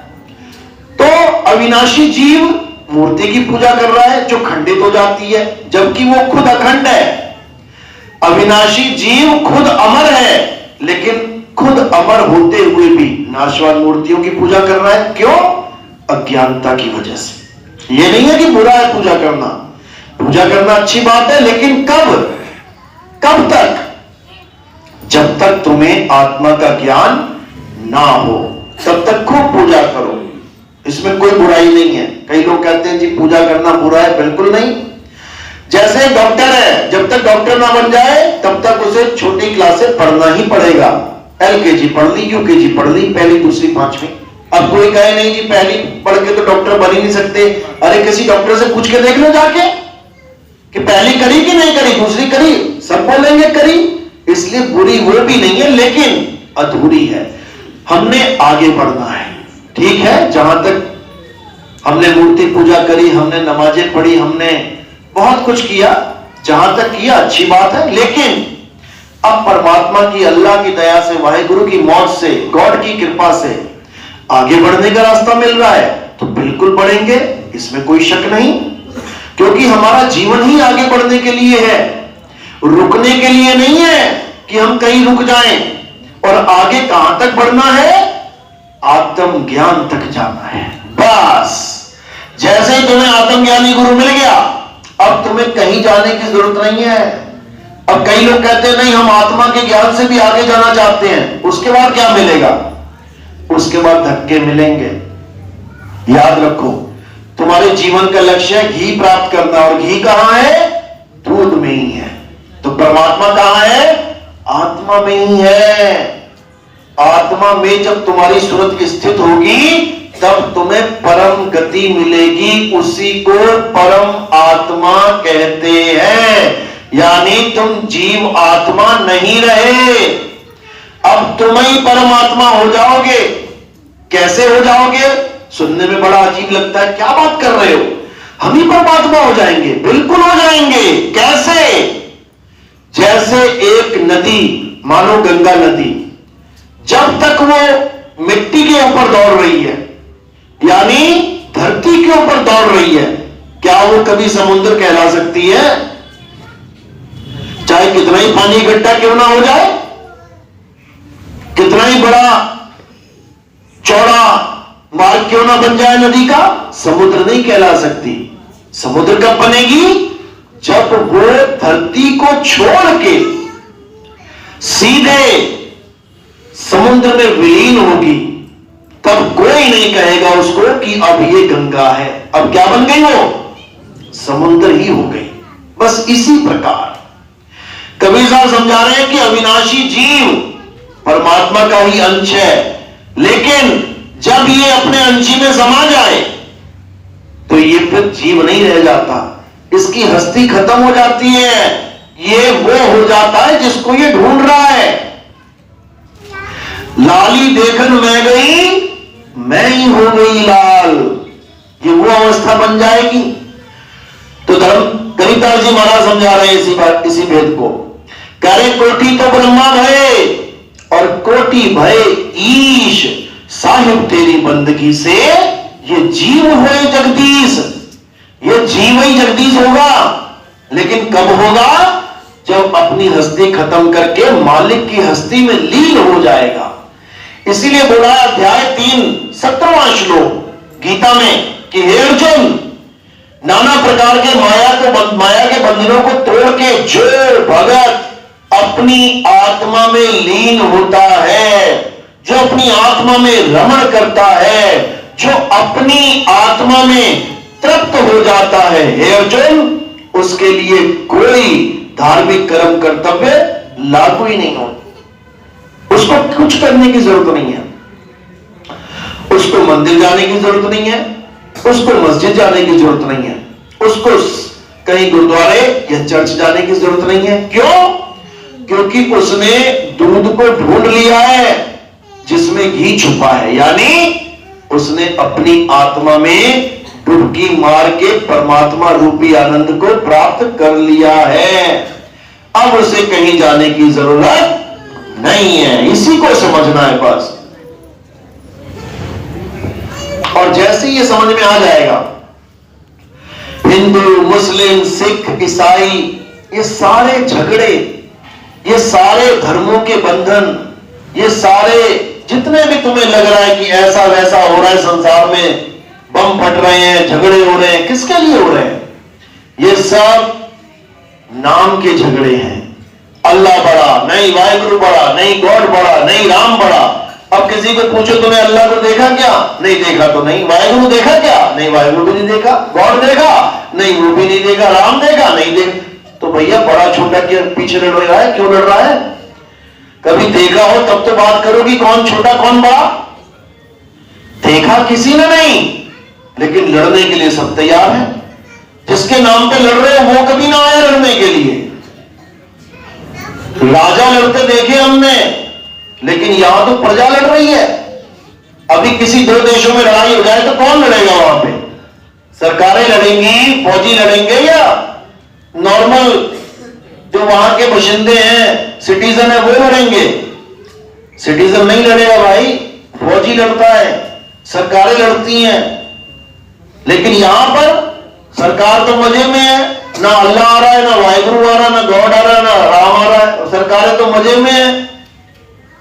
Speaker 2: तो अविनाशी जीव मूर्ति की पूजा कर रहा है जो खंडित हो जाती है, जबकि वो खुद अखंड है। अविनाशी जीव खुद अमर है, लेकिन खुद अमर होते हुए भी नाशवान मूर्तियों की पूजा कर रहा है। क्यों? अज्ञानता की वजह से। यह नहीं है कि बुरा है पूजा करना, पूजा करना अच्छी बात है, लेकिन कब तक? जब तक तुम्हें आत्मा का ज्ञान ना हो तब तक खूब पूजा करो, इसमें कोई बुराई नहीं है। कई लोग कहते हैं जी पूजा करना बुरा है, बिल्कुल नहीं। जैसे डॉक्टर है, जब तक डॉक्टर ना बन जाए तब तक उसे छोटी क्लासें पढ़ना ही पड़ेगा। LKG पढ़ ली, UKG पढ़ ली, पहली दूसरी पांचवी। अब कोई कहे नहीं जी पहली पढ़ के तो डॉक्टर बन ही नहीं सकते। अरे किसी डॉक्टर से पूछ के देख लो जाके कि पहली करी कि नहीं करी, दूसरी करी, सब बोलेंगे करी। इसलिए बुरी वो भी नहीं है, लेकिन अधूरी है। हमने आगे बढ़ना है, ठीक है। जहां तक हमने मूर्ति पूजा करी, हमने नमाजें पढ़ी, हमने बहुत कुछ किया, जहां तक किया अच्छी बात है, लेकिन अब परमात्मा की, अल्लाह की दया से, वाहिगुरु की मौज से, गॉड की कृपा से आगे बढ़ने का रास्ता मिल रहा है तो बिल्कुल बढ़ेंगे, इसमें कोई शक नहीं। क्योंकि हमारा जीवन ही आगे बढ़ने के लिए है, रुकने के लिए नहीं है कि हम कहीं रुक जाएं। और आगे कहां तक बढ़ना है? आत्म ज्ञान तक जाना है। बस जैसे ही तुम्हें आत्मज्ञानी गुरु मिल गया, अब तुम्हें कहीं जाने की जरूरत नहीं है। अब कई लोग कहते हैं नहीं हम आत्मा के ज्ञान से भी आगे जाना चाहते हैं, उसके बाद क्या मिलेगा? उसके बाद धक्के मिलेंगे। याद रखो, तुम्हारे जीवन का लक्ष्य है घी प्राप्त करना, और घी कहां है? दूध में ही है। तो परमात्मा कहां है? आत्मा में ही है। आत्मा में जब तुम्हारी सूरत स्थित होगी तब तुम्हें परम गति मिलेगी, उसी को परम आत्मा कहते हैं। यानी तुम जीव आत्मा नहीं रहे, अब तुम ही परमात्मा हो जाओगे। कैसे हो जाओगे? सुनने में बड़ा अजीब लगता है, क्या बात कर रहे हो, हम ही परमात्मा हो जाएंगे? बिल्कुल हो जाएंगे। कैसे? जैसे एक नदी, मानो गंगा नदी, जब तक वो मिट्टी के ऊपर दौड़ रही है, यानी धरती के ऊपर दौड़ रही है, क्या वो कभी समुद्र कहला सकती है? चाहे कितना ही पानी इकट्ठा क्यों ना हो जाए, कितना ही बड़ा चौड़ा मार्ग क्यों ना बन जाए नदी का, समुद्र नहीं कहला सकती। समुद्र कब बनेगी? जब वो धरती को छोड़ के सीधे समुद्र में विलीन होगी, तब कोई नहीं कहेगा उसको कि अब ये गंगा है। अब क्या बन गई वो? समुद्र ही हो गई। बस इसी प्रकार कबीर साहब समझा रहे हैं कि अविनाशी जीव परमात्मा का ही अंश है, लेकिन जब ये अपने अंशी में समा जाए तो ये फिर जीव नहीं रह जाता, इसकी हस्ती खत्म हो जाती है। ये वो हो जाता है जिसको ये ढूंढ रहा है। लाली देखन मैं गई, मैं ही हो गई लाल, ये वो अवस्था बन जाएगी। तो धर्म कविताल जी महाराज समझा रहे हैं इसी भेद को। कह रहे कोटि तो ब्रह्मा भय और कोटि भय ईश, साहिब तेरी बंदगी से ये जीव हुए जगदीश। ये जीव ही जगदीश होगा, लेकिन कब होगा? जब अपनी हस्ती खत्म करके मालिक की हस्ती में लीन हो जाएगा। इसीलिए बोला अध्याय 3 17वां श्लोक गीता में कि हे अर्जुन, नाना प्रकार के माया के बंधनों को तोड़ के जो भगत अपनी आत्मा में लीन होता है, जो अपनी आत्मा में रमण करता है, जो अपनी आत्मा में तृप्त हो जाता है, हे अर्जुन, उसके लिए कोई धार्मिक कर्म कर्तव्य लागू ही नहीं होता। उसको कुछ करने की जरूरत नहीं है, उसको मंदिर जाने की जरूरत नहीं है, उसको मस्जिद जाने की जरूरत नहीं है, उसको कहीं गुरुद्वारे या चर्च जाने की जरूरत नहीं है। क्यों? क्योंकि उसने दूध को ढूंढ लिया है जिसमें घी छुपा है, यानी उसने अपनी आत्मा में डुबकी मार के परमात्मा रूपी आनंद को प्राप्त कर लिया है। अब उसे कहीं जाने की जरूरत नहीं है। इसी को समझना है बस। और जैसे ये समझ में आ जाएगा, हिंदू, मुस्लिम, सिख, ईसाई, ये सारे झगड़े, ये सारे धर्मों के बंधन, ये सारे जितने भी तुम्हें लग रहा है कि ऐसा वैसा हो रहा है संसार में, बम फट रहे हैं, झगड़े हो रहे हैं, किसके लिए हो रहे हैं? ये सब नाम के झगड़े हैं। अल्लाह बड़ा नहीं, वाहिगुरु बड़ा नहीं, गॉड बड़ा नहीं, राम बड़ा। अब किसी को पूछो तुमने अल्लाह को देखा क्या? नहीं देखा तो नहीं। वाहिगुरु देखा क्या? नहीं, वाहिगुरु भी नहीं देखा। गॉड देखा? नहीं, वो भी नहीं देखा। राम देखा? नहीं देख। तो भैया बड़ा छोटा के पीछे लड़ रहा है, क्यों लड़ रहा है? कभी देखा हो तब तो बात करो कि कौन छोटा कौन बड़ा। देखा किसी ने नहीं, लेकिन लड़ने के लिए सब तैयार है। जिसके नाम पे लड़ रहे हैं वो कभी ना आए लड़ने के लिए। राजा लड़ते देखे हमने, लेकिन यहां तो प्रजा लड़ रही है। अभी किसी दो देशों में लड़ाई हो जाए तो कौन लड़ेगा वहां पे? सरकारें लड़ेंगी, फौजी लड़ेंगे, या नॉर्मल जो वहां के बाशिंदे हैं, सिटीजन है, वो लड़ेंगे? सिटीजन नहीं लड़ेगा भाई, फौजी लड़ता है, सरकारें लड़ती हैं। लेकिन यहां पर सरकार तो मजे में है, ना अल्लाह आ रहा है, ना वाहिगुरु आ रहा है, ना गॉड आ रहा है, ना राम आ रहा है। सरकारें तो मजे में है।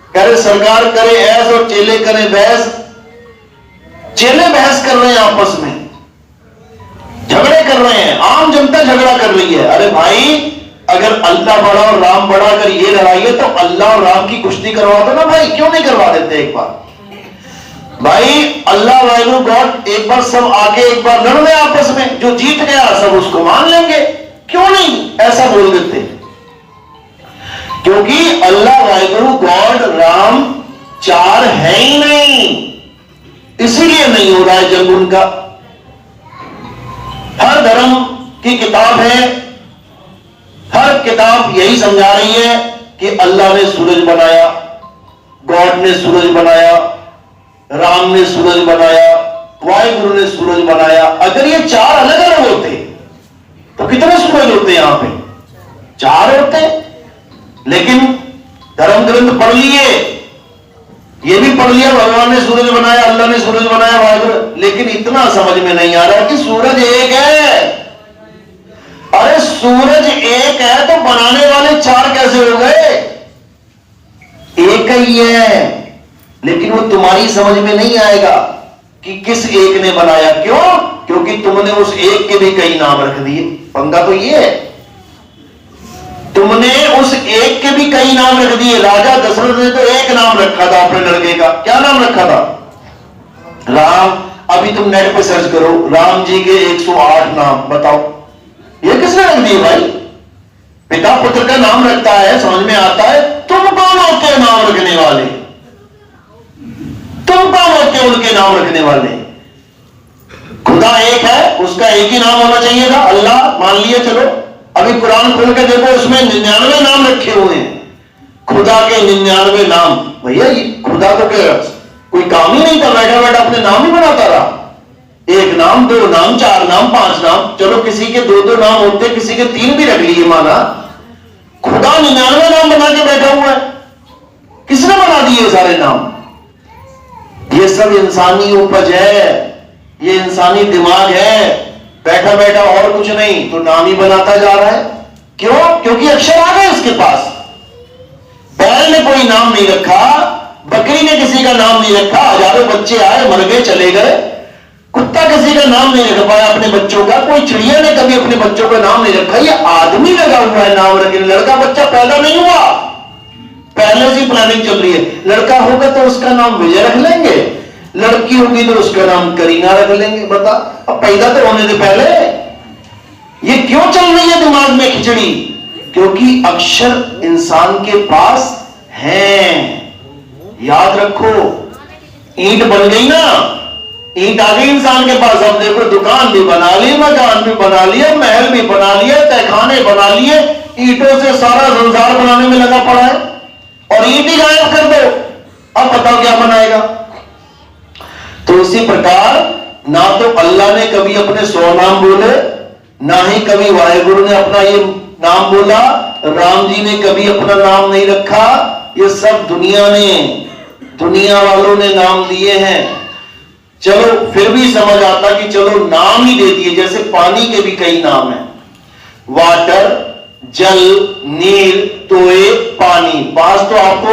Speaker 2: कह रहे सरकार करे ऐस और चेले करें बहस। चेले बहस कर रहे हैं, आपस में झगड़े कर रहे हैं, आम जनता झगड़ा कर रही है। अरे भाई, अगर अल्लाह बड़ा और राम बड़ा, अगर ये लड़ाई है तो अल्लाह और राम की कुश्ती करवा दो ना भाई। क्यों नहीं करवा देते एक बार? भाई अल्लाह वाहिगुरु गॉड एक बार सब आके एक बार लड़ रहे आपस में, जो जीत गया सब उसको मान लेंगे। क्यों नहीं ऐसा बोल देते? क्योंकि अल्लाह वाहिगुरु गॉड राम चार है ही नहीं, इसीलिए नहीं हो रहा है जंग उनका। हर धर्म की किताब है, हर किताब यही समझा रही है कि अल्लाह ने सूरज बनाया, गॉड ने सूरज बनाया, राम ने सूरज बनाया, वाहिगुरु ने सूरज बनाया। अगर ये चार अलग अलग होते तो कितने सूरज होते? यहां पे चार होते। लेकिन धर्म ग्रंथ पढ़ लिए, ये भी पढ़ लिया भगवान ने सूरज बनाया, अल्लाह ने सूरज बनाया, वाहिगुरु, लेकिन इतना समझ में नहीं आ रहा कि सूरज एक है। अरे सूरज एक है तो बनाने वाले चार कैसे हो गए? एक ही है, लेकिन वो तुम्हारी समझ में नहीं आएगा कि किस एक ने बनाया। क्यों? क्योंकि तुमने उस एक के भी कई नाम रख दिए। पंगा तो ये है, तुमने उस एक के भी कई नाम रख दिए। राजा दशरथ ने तो एक नाम रखा था अपने लड़के का। क्या नाम रखा था? राम। अभी तुम नेट पे सर्च करो, राम जी के 108 नाम बताओ। ये किसने रख दिए भाई? पिता पुत्र का नाम रखता है, समझ में आता है। तुम कौन होते हैं नाम रखने वाले? तुम कौन होते हैं उनके नाम रखने वाले? खुदा एक है, उसका एक ही नाम होना चाहिए था, अल्लाह मान लिया। चलो अभी कुरान खोल के देखो, उसमें 99 नाम रखे हुए हैं। खुदा के 99 नाम। भैया खुदा तो क्या कोई काम ही नहीं था, बैठा बैठा अपने नाम ही बनाता रहा। एक नाम, दो नाम, चार नाम, पांच नाम। चलो किसी के दो दो नाम होते, किसी के 3 भी रख लिए माना। खुदा 99 नाम बना के बैठा हुआ है। किसने बना दिए सारे नाम? ये सब इंसानी उपज है, ये इंसानी दिमाग है। बैठा बैठा और कुछ नहीं तो नाम ही बनाता जा रहा है। क्यों? क्योंकि अक्षर आ गए उसके पास। बैल ने कोई नाम नहीं रखा, बकरी ने किसी का नाम नहीं रखा, हजारों बच्चे आए, मर गए, चले गए। कुत्ता किसी का नाम नहीं रख पाया अपने बच्चों का, कोई चिड़िया ने कभी अपने बच्चों का नाम नहीं रखा। ये आदमी लगा हुआ है नाम रखने। लड़का बच्चा पैदा नहीं हुआ, पहले से प्लानिंग चल रही है। लड़का होगा तो उसका नाम विजय रख लेंगे, लड़की होगी तो उसका नाम करीना रख लेंगे। बता, अब पैदा तो होने से पहले। ये क्यों चल रही है दिमाग में खिचड़ी? क्योंकि अक्षर इंसान के पास हैं। याद रखो, ईंट बन गई ना, ईंट आ गई इंसान के पास। अब देखो दुकान भी बना ली, मकान भी बना लिया, महल भी बना लिया, तहखाने बना लिए। ईंटों से सारा संसार बनाने में लगा पड़ा है। और ईंट ही गायब कर दो अब बताओ क्या बनाएगा। तो इसी प्रकार ना तो अल्लाह ने कभी अपने 100 नाम बोले, ना ही कभी वाहेगुरु ने अपना ये नाम बोला, राम जी ने कभी अपना नाम नहीं रखा। ये सब दुनिया वालों ने नाम दिए हैं। चलो फिर भी समझ आता कि चलो नाम ही दे दिए। जैसे पानी के भी कई नाम हैं, वाटर, जल, नीर, तोए, पानी। पास तो आपको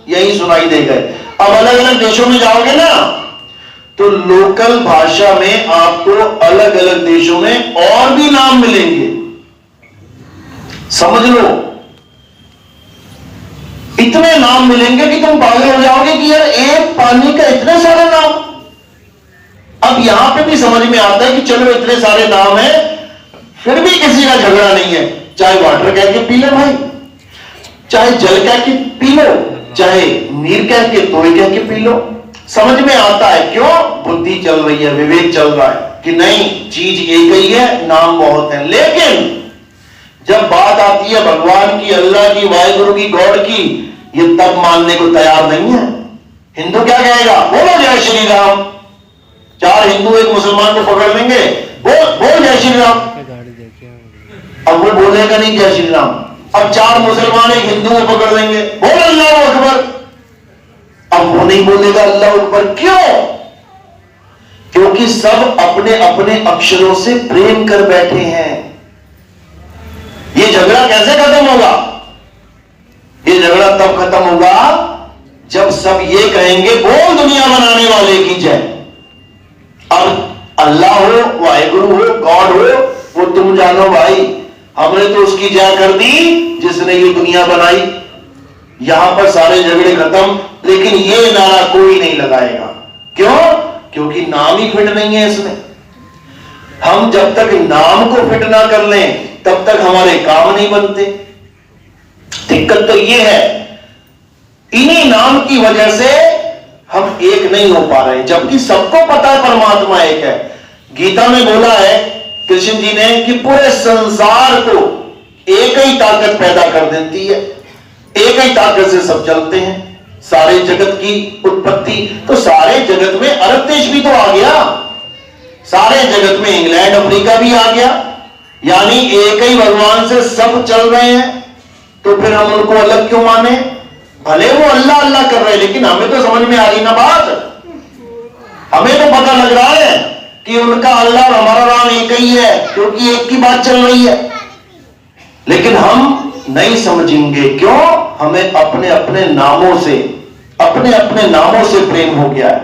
Speaker 2: यही सुनाई देगा। अब अलग अलग देशों में जाओगे ना तो लोकल भाषा में आपको अलग अलग देशों में और भी नाम मिलेंगे। समझ लो, इतने नाम मिलेंगे कि तुम पागल हो जाओगे कि यार एक पानी का इतने सारे नाम। अब यहां पे भी समझ में आता है कि चलो इतने सारे नाम हैं, फिर भी किसी का झगड़ा नहीं है। चाहे वाटर कह के पी लो भाई, चाहे जल कह के पी लो, चाहे नीर कह के तोय कह के पी लो। समझ में आता है। क्यों? बुद्धि चल रही है, विवेक चल रहा है कि नहीं, चीज एक ही है, नाम बहुत है। लेकिन जब बात आती है भगवान की, अल्लाह की, वाहेगुरु की, गॉड की, ये तब मानने को तैयार नहीं है। हिंदू क्या कहेगा? बोलो जय श्री राम। 4 हिंदू एक मुसलमान को पकड़ लेंगे, बोल जय श्री राम। अब वो बोलेगा नहीं जय श्री राम। अब 4 मुसलमान एक हिंदू को पकड़ लेंगे, बोल अल्लाह अकबर। अब वो नहीं बोलेगा अल्लाह अकबर। क्यों? क्योंकि सब अपने अपने अक्षरों से प्रेम कर बैठे हैं। ये झगड़ा कैसे खत्म होगा? ये झगड़ा तब खत्म होगा जब सब ये कहेंगे बोल दुनिया बनाने वाले की जय। अब अल्लाह हो, वाहेगुरु हो, गॉड हो, वो तुम जानो भाई। हमने तो उसकी जय कर दी जिसने ये दुनिया बनाई। यहां पर सारे झगड़े खत्म। लेकिन ये नारा कोई नहीं लगाएगा। क्यों? क्योंकि नाम ही फिट नहीं है इसमें। हम जब तक नाम को फिट ना कर लें तब तक हमारे काम नहीं बनते। दिक्कत तो ये है, इन्हीं नाम की वजह से हम एक नहीं हो पा रहे, जबकि सबको पता है परमात्मा एक है। गीता में बोला है कृष्ण जी ने कि पूरे संसार को एक ही ताकत पैदा कर देती है, एक ही ताकत से सब चलते हैं। सारे जगत की उत्पत्ति, तो सारे जगत में अरब देश भी तो आ गया, सारे जगत में इंग्लैंड अफ्रीका भी आ गया। यानी एक ही भगवान से सब चल रहे हैं। तो फिर हम उनको अलग क्यों माने? भले वो अल्लाह अल्लाह कर रहे हैं, लेकिन हमें तो समझ में आ रही ना बात। हमें तो पता लग रहा है कि उनका अल्लाह और हमारा राम एक ही है, क्योंकि एक की बात चल रही है। लेकिन हम नहीं समझेंगे। क्यों? हमें अपने अपने नामों से प्रेम हो गया है।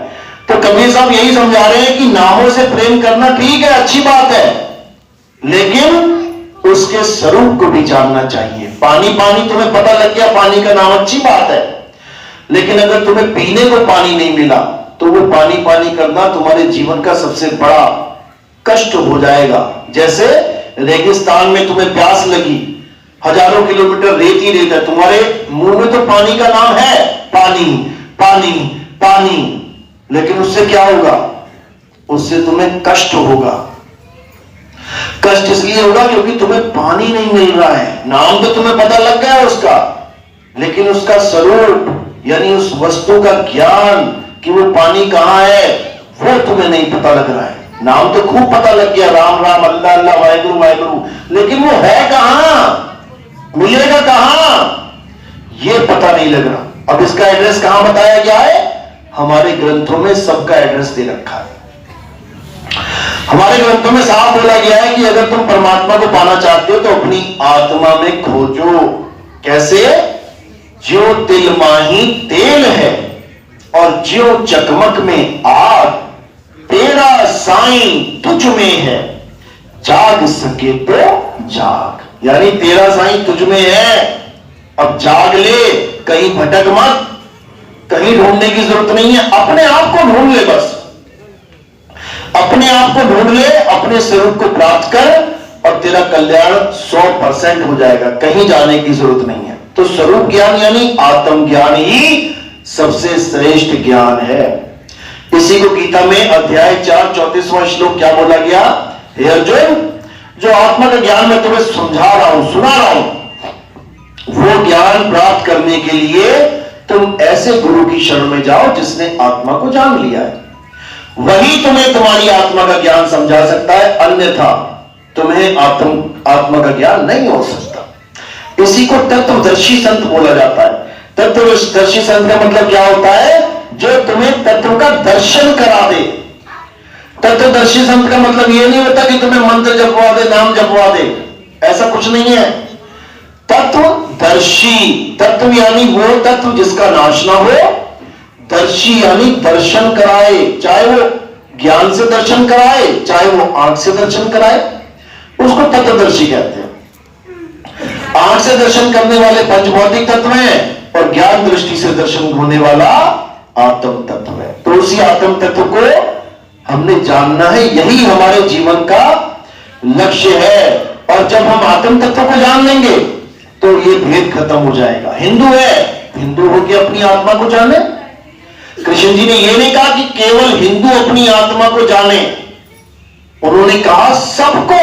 Speaker 2: तो कबीर साहब यही समझा रहे हैं कि नामों से प्रेम करना ठीक है, अच्छी बात है, लेकिन उसके स्वरूप को भी जानना चाहिए। पानी तुम्हें पता लग गया, पानी का नाम, अच्छी बात है। लेकिन अगर तुम्हें पीने को पानी नहीं मिला तो वो पानी करना तुम्हारे जीवन का सबसे बड़ा कष्ट हो जाएगा। जैसे रेगिस्तान में तुम्हें प्यास लगी, हजारों किलोमीटर रेत ही रेत है, तुम्हारे मुंह में तो पानी का नाम है, पानी पानी पानी, लेकिन उससे क्या होगा? उससे तुम्हें कष्ट होगा। कष्ट इसलिए होगा क्योंकि तुम्हें पानी नहीं मिल रहा है। नाम तो तुम्हें पता लग गया उसका, लेकिन उसका स्वरूप यानी उस वस्तु का ज्ञान कि वो पानी कहां है वो तुम्हें नहीं पता लग रहा है। नाम तो खूब पता लग गया, राम राम, अल्लाह अल्लाह, वाहेगुरु वाहेगुरु, लेकिन वो है कहां, मिलेगा कहां, ये पता नहीं लग रहा। अब इसका एड्रेस कहां बताया गया है? हमारे ग्रंथों में सबका एड्रेस दे रखा है। हमारे ग्रंथों में साफ बोला गया है कि अगर तुम परमात्मा को पाना चाहते हो तो अपनी आत्मा में खोजो। कैसे? ज्यो तिल माही तेल है और ज्यो चकमक में आग, तेरा साईं तुझ में है, जाग सके तो जाग। यानी तेरा साईं तुझ में है, अब जाग ले, कहीं भटक मत, कहीं ढूंढने की जरूरत नहीं है। अपने आप को ढूंढ ले, बस अपने आप को ढूंढ ले, अपने स्वरूप को प्राप्त कर और तेरा कल्याण 100% हो जाएगा, कहीं जाने की जरूरत नहीं है। तो स्वरूप ज्ञान यानी आत्म ज्ञान ही सबसे श्रेष्ठ ज्ञान है। इसी को गीता में अध्याय 4 34वां श्लोक क्या बोला गया? हे अर्जुन, जो आत्मा का ज्ञान मैं तुम्हें समझा रहा हूं, सुना रहा हूं, वो ज्ञान प्राप्त करने के लिए तुम ऐसे गुरु की शरण में जाओ जिसने आत्मा को जान लिया है, वही तुम्हें तुम्हारी आत्मा का ज्ञान समझा सकता है, अन्यथा तुम्हें आत्मा का ज्ञान नहीं हो सकता। इसी को तत्वदर्शी संत बोला जाता है। तत्वदर्शी संत का मतलब क्या होता है? जो तुम्हें तत्व का दर्शन करा दे। तत्वदर्शी संत का मतलब यह नहीं होता कि तुम्हें मंत्र जपवा दे, नाम जपवा दे, ऐसा कुछ नहीं है। तत्वदर्शी, तत्व यानी वो तत्व जिसका नाश ना हो, दर्शी यानी दर्शन कराए, चाहे वो ज्ञान से दर्शन कराए, चाहे वो आंख से दर्शन कराए, उसको तत्वदर्शी कहते हैं। आंख से दर्शन करने वाले पंचभौतिक तत्व हैं और ज्ञान दृष्टि से दर्शन होने वाला आत्म तत्व है। तो उसी आत्म तत्व को हमने जानना है, यही हमारे जीवन का लक्ष्य है। और जब हम आत्म तत्व को जान लेंगे तो ये भेद खत्म हो जाएगा। हिंदू है, हिंदू होकर अपनी आत्मा को जाने। कृष्ण जी ने यह नहीं कहा कि केवल हिंदू अपनी आत्मा को जाने, उन्होंने कहा सबको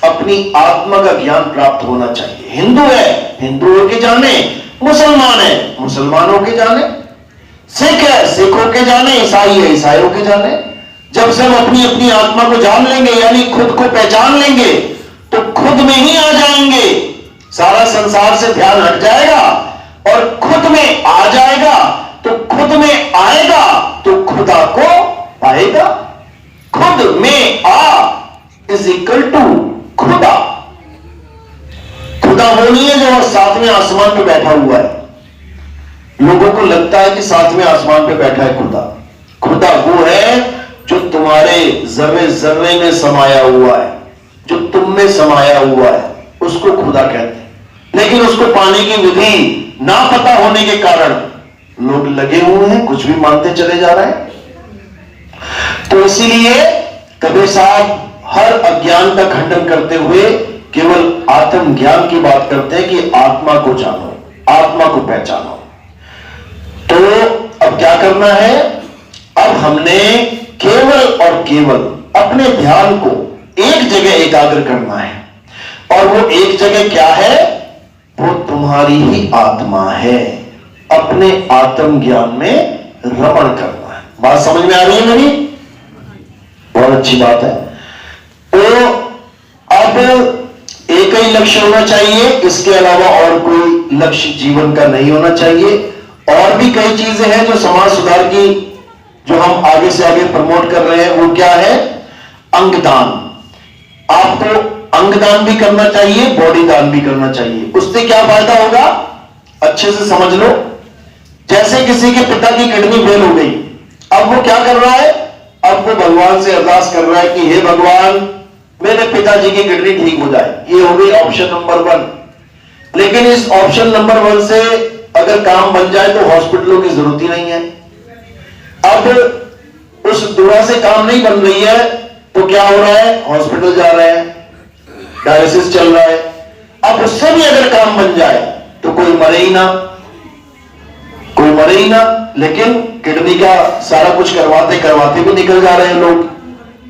Speaker 2: अपनी आत्मा का ज्ञान प्राप्त होना चाहिए। हिंदू है, हिंदू होके जाने, मुसलमान है, मुसलमान होके जाने, सिख है, सिख होके जाने, ईसाई है, ईसाई होके जाने। जब सब अपनी अपनी आत्मा को जान लेंगे, यानी खुद को पहचान लेंगे, तो खुद में ही आ जाएंगे। सारा संसार से ध्यान हट जाएगा और खुद में आ जाएगा। तो खुद में आएगा तो खुदा को पाएगा। खुद में आ इज इक्वल टू खुदा। खुदा वो नहीं है जो सातवें आसमान पे बैठा हुआ है। लोगों को लगता है कि सातवें आसमान पे बैठा है खुदा। खुदा वो है जो तुम्हारे जर्रे जर्रे में समाया हुआ है, जो तुम में समाया हुआ है, उसको खुदा कहते हैं। लेकिन उसको पाने की विधि ना पता होने के कारण लोग लगे हुए हैं, कुछ भी मानते चले जा रहे हैं। तो इसीलिए कबीर साहब हर अज्ञान का खंडन करते हुए केवल आत्म ज्ञान की बात करते हैं कि आत्मा को जानो, आत्मा को पहचानो। तो अब क्या करना है? अब हमने केवल और केवल अपने ध्यान को एक जगह एकाग्र करना है। और वो एक जगह क्या है? वो तुम्हारी ही आत्मा है। अपने आत्म ज्ञान में रमण करना है। बात समझ में आ रही है मेरी? बहुत अच्छी बात है। तो अब एक ही लक्ष्य होना चाहिए, इसके अलावा और कोई लक्ष्य जीवन का नहीं होना चाहिए। और भी कई चीजें हैं जो समाज सुधार की, जो हम आगे से आगे प्रमोट कर रहे हैं। वो क्या है? अंगदान। आपको अंगदान भी करना चाहिए, बॉडी दान भी करना चाहिए। उससे क्या फायदा होगा? अच्छे से समझ लो। जैसे किसी के पिता की किडनी फेल हो गई, अब वो क्या कर रहा है? अब वो भगवान से अरदास कर रहा है कि हे भगवान, मेरे पिताजी की किडनी ठीक हो जाए। ये हो गई ऑप्शन नंबर 1। लेकिन इस ऑप्शन नंबर 1 से अगर काम बन जाए तो हॉस्पिटलों की जरूरत ही नहीं है। अब उस दुआ से काम नहीं बन रही है तो क्या हो रहा है? हॉस्पिटल जा रहे हैं, डायलिसिस चल रहा है। अब उससे भी अगर काम बन जाए तो कोई मरे ही ना, कोई मरे ही ना। लेकिन किडनी का सारा कुछ करवाते करवाते भी निकल जा रहे हैं लोग।